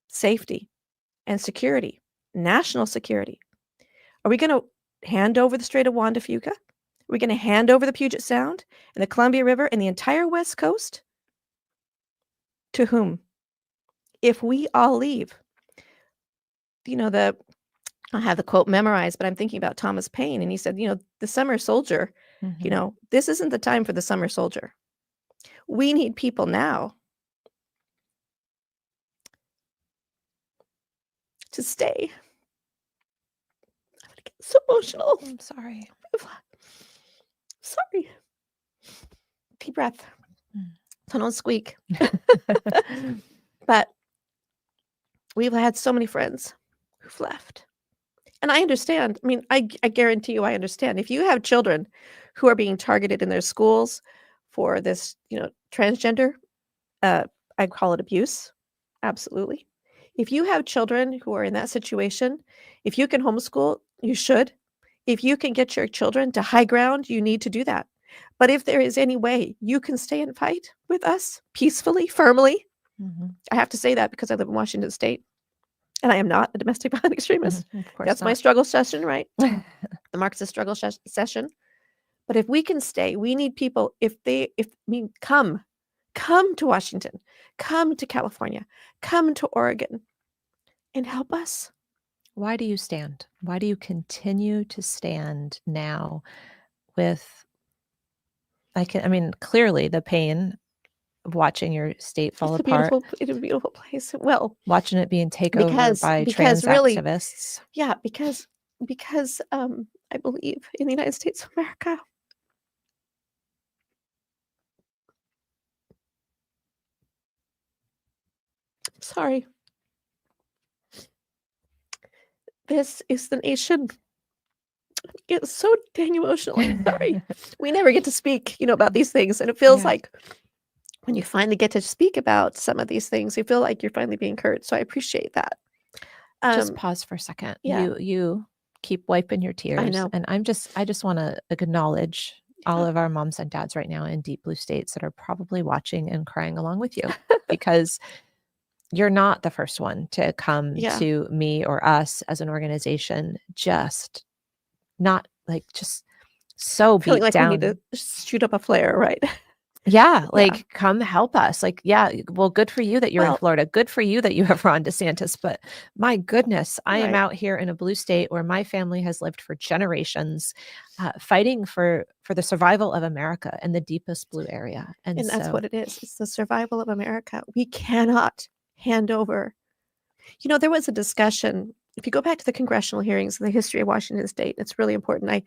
safety and security, national security, are we going to hand over the Strait of Juan de Fuca? Are we going to hand over the Puget Sound and the Columbia River and the entire West Coast? To whom? If we all leave. I have the quote memorized, but I'm thinking about Thomas Paine, and he said, the summer soldier, this isn't the time for the summer soldier. We need people now to stay. I'm going to get so emotional. I'm sorry. Sorry. Deep breath. So don't squeak. But we've had so many friends who've left. And I understand. I guarantee you I understand. If you have children who are being targeted in their schools for this, transgender, I call it abuse. Absolutely. If you have children who are in that situation, if you can homeschool, you should. If you can get your children to high ground, you need to do that. But if there is any way you can stay and fight with us peacefully, firmly, I have to say that because I live in Washington State. And I am not a domestic violence extremist. That's my struggle session, right? The Marxist struggle session. But if we can stay, we need people. Come to Washington, come to California, come to Oregon, and help us. Why do you stand? Why do you continue to stand now with? Clearly the pain of watching your state fall apart. It's a beautiful place. Well, watching it being taken over by trans activists. Yeah, because I believe in the United States of America. Sorry. this is the nation. It's so dang emotional. I'm sorry. We never get to speak, about these things. And it feels Yeah. like when you finally get to speak about some of these things, you feel like you're finally being heard. So I appreciate that. Just pause for a second. yeah. You keep wiping your tears, know. and I just want to acknowledge all of our moms and dads right now in deep blue states that are probably watching and crying along with you, because you're not the first one to come Yeah. to me or us as an organization, just not like just so Feeling beat like down. we need to shoot up a flare, right? Yeah, like come help us. Like, yeah, well, good for you that you're in Well- Florida. Good for you that you have Ron DeSantis. But my goodness, I am Right. out here in a blue state where my family has lived for generations, fighting for the survival of America in the deepest blue area. And that's so, what it is. It's the survival of America. We cannot hand over. There was a discussion. If you go back to the congressional hearings in the history of Washington State, it's really important. I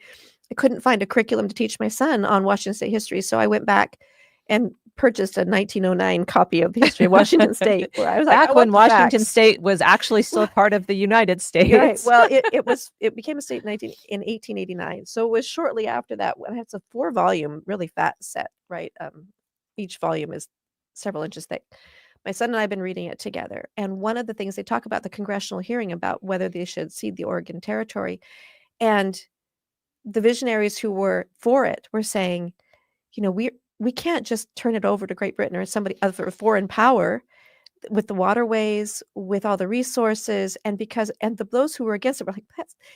couldn't find a curriculum to teach my son on Washington State history, so I went back and purchased a 1909 copy of the history of Washington State, where I was like, back I when want the Washington facts. State was actually still part of the United States. Right. Well, it became a state in 1889. So it was shortly after that. When it's a 4-volume, really fat set, right? Each volume is several inches thick. My son and I have been reading it together. And one of the things they talk about the congressional hearing about whether they should cede the Oregon Territory. And the visionaries who were for it were saying, we can't just turn it over to Great Britain or somebody other foreign power with the waterways, with all the resources, and those who were against it were like,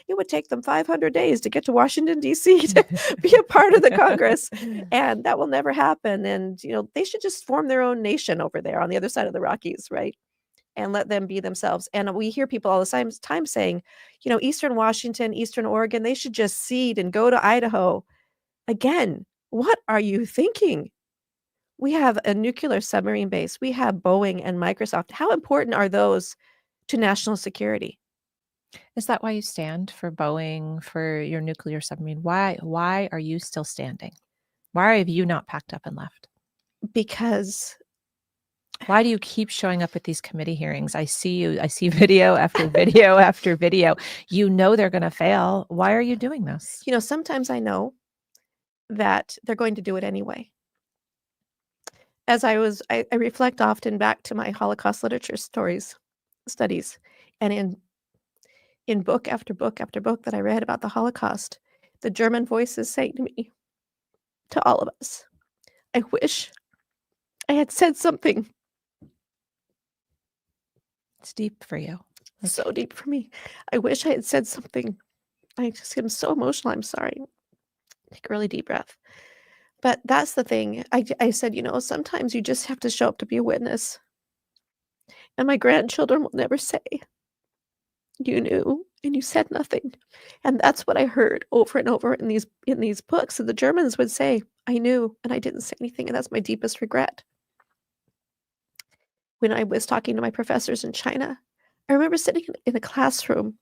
it would take them 500 days to get to Washington, D.C. to be a part of the Congress, and that will never happen. And, they should just form their own nation over there on the other side of the Rockies, right? And let them be themselves. And we hear people all the time saying, Eastern Washington, Eastern Oregon, they should just cede and go to Idaho. Again, what are you thinking? We have a nuclear submarine base. We have Boeing and Microsoft. How important are those to national security? Is that why you stand for Boeing, for your nuclear submarine? Why are you still standing? Why have you not packed up and left? Because why do you keep showing up at these committee hearings? I see you. I see video after video after video. They're going to fail. Why are you doing this? Sometimes I know that they're going to do it anyway. As I reflect often back to my Holocaust literature studies, and in book after book after book that I read about the Holocaust, the German voices saying to me, to all of us, I wish I had said something. It's deep for you. So deep for me. I wish I had said something. I just am so emotional. I'm sorry. Take a really deep breath. But that's the thing. I said, sometimes you just have to show up to be a witness. And my grandchildren will never say, you knew and you said nothing. And that's what I heard over and over in these books. And the Germans would say, I knew and I didn't say anything. And that's my deepest regret. When I was talking to my professors in China, I remember sitting in a classroom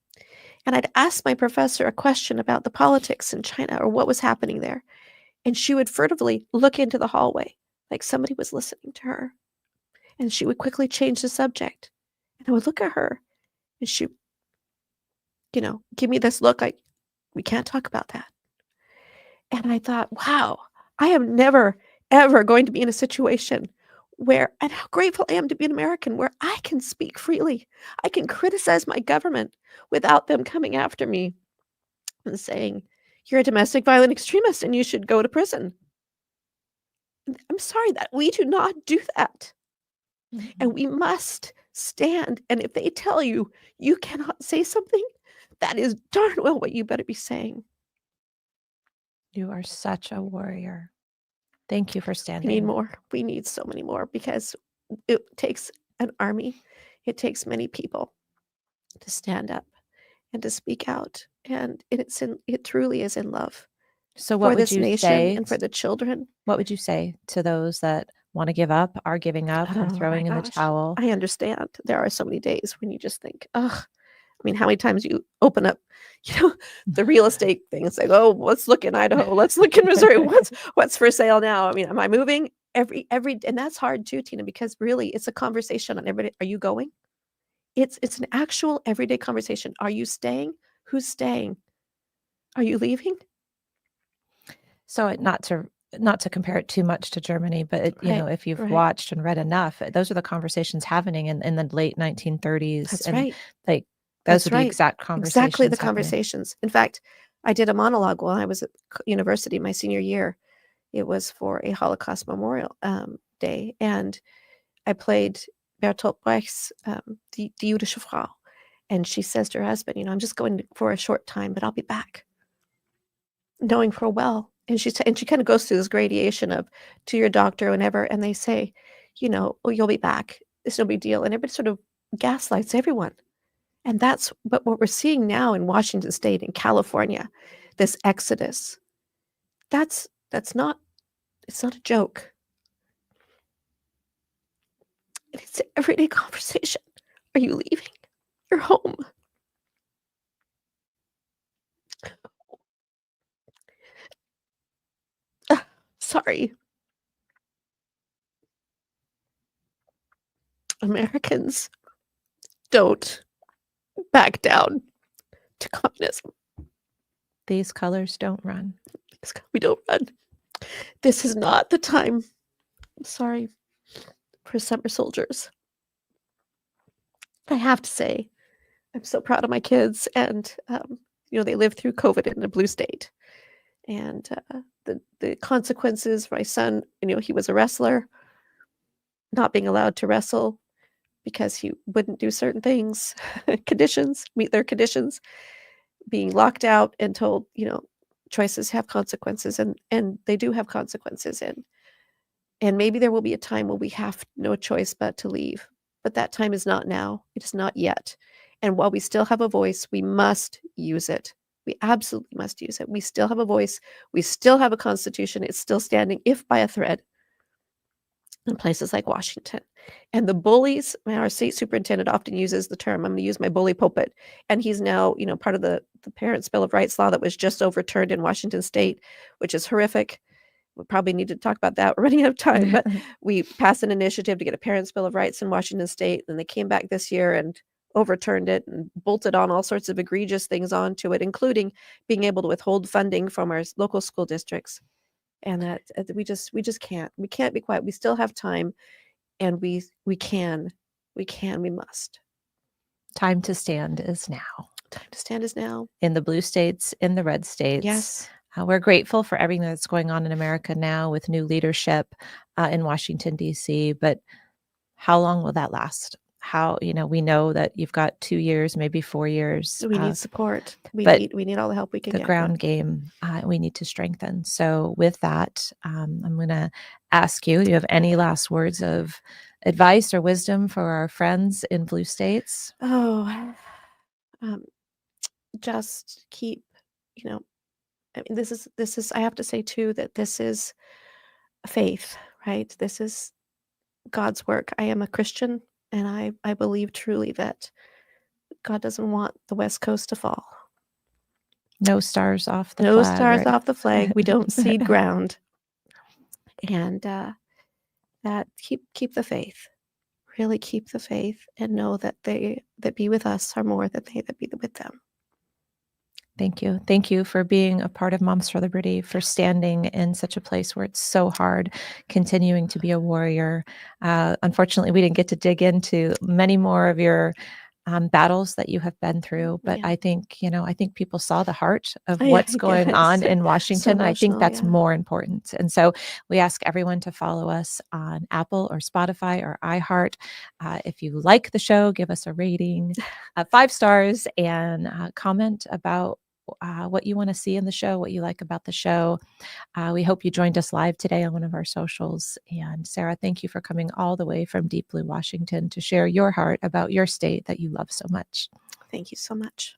and I'd ask my professor a question about the politics in China or what was happening there. And she would furtively look into the hallway like somebody was listening to her. And she would quickly change the subject. And I would look at her and she, give me this look like, we can't talk about that. And I thought, wow, I am never, ever going to be in a situation where, and how grateful I am to be an American, where I can speak freely. I can criticize my government without them coming after me and saying, you're a domestic violent extremist and you should go to prison. I'm sorry that we do not do that. Mm-hmm. And we must stand. And if they tell you you cannot say something, that is darn well what you better be saying. You are such a warrior. Thank you for standing. We need more. We need so many more because it takes an army. It takes many people to stand up and to speak out. And it truly is in love. So what for would this you nation say and for the children? What would you say to those that want to give up, are giving up, are throwing in the towel? I understand. There are so many days when you just think, ugh. I mean, how many times you open up, the real estate thing? It's like, oh, let's look in Idaho. Let's look in Missouri. What's for sale now? I mean, am I moving? Every and that's hard too, Tina, because really it's a conversation on everybody. Are you going? It's an actual everyday conversation. Are you staying? Who's staying? Are you leaving? So not to compare it too much to Germany, but Right, if you've right. watched and read enough, those are the conversations happening in the late 1930s, That's and right. like those That's are the right. exact Exactly conversations the happening. conversations. In fact, I did a monologue while I was at university my senior year. It was for a Holocaust Memorial Day, and I played Bertolt Brecht's Die Jüdische Frau, and she says to her husband, I'm just going for a short time, but I'll be back, knowing full well. And she kind of goes through this gradation of to your doctor, whenever, and they say, oh, you'll be back. It's no big deal, and everybody sort of gaslights everyone. And that's what we're seeing now in Washington State and California, this exodus. It's not a joke. It's an everyday conversation. Are you leaving your home? Sorry. Americans don't back down to communism. These colors don't run. We don't run. This is not the time, I'm sorry, for summer soldiers. I have to say, I'm so proud of my kids, and they lived through COVID in a blue state, and the consequences for my son. He was a wrestler, not being allowed to wrestle because he wouldn't do certain things, meet their conditions, being locked out and told, choices have consequences, and they do have consequences, and maybe there will be a time when we have no choice but to leave. But that time is not now. It is not yet. And while we still have a voice, we must use it. We absolutely must use it. We still have a voice. We still have a constitution. It's still standing, if by a thread, in places like Washington. And the bullies, our state superintendent often uses the term, I'm going to use my bully pulpit. And he's now, part of the Parents' Bill of Rights law that was just overturned in Washington State, which is horrific. We probably need to talk about that. We're running out of time, but we passed an initiative to get a Parents' Bill of Rights in Washington State, and they came back this year and overturned it and bolted on all sorts of egregious things onto it, including being able to withhold funding from our local school districts. And that we just can't. We can't be quiet. We still have time, and we must. Time to stand is now. Time to stand is now. In the blue states, in the red states. Yes. We're grateful for everything that's going on in America now with new leadership in Washington, D.C. But how long will that last? We know that you've got 2 years, maybe 4 years. We need support. We need all the help we can get. The ground game we need to strengthen. So with that, I'm going to ask you, do you have any last words of advice or wisdom for our friends in blue states? Just keep, this is, I have to say too, that this is faith, right? This is God's work. I am a Christian, and I believe truly that God doesn't want the West Coast to fall. No stars off the flag. No stars right? off the flag. We don't cede ground. And that keep the faith. Really keep the faith, and know that they that be with us are more than they that be with them. Thank you. Thank you for being a part of Moms for Liberty, for standing in such a place where it's so hard, continuing to be a warrior. Unfortunately, we didn't get to dig into many more of your battles that you have been through, but I think people saw the heart of what's going on in Washington. I think that's more important. And so we ask everyone to follow us on Apple or Spotify or iHeart. If you like the show, give us a rating, 5 stars, and comment about what you want to see in the show, what you like about the show. We hope you joined us live today on one of our socials. And Sarah, thank you for coming all the way from Deep Blue, Washington to share your heart about your state that you love so much. Thank you so much.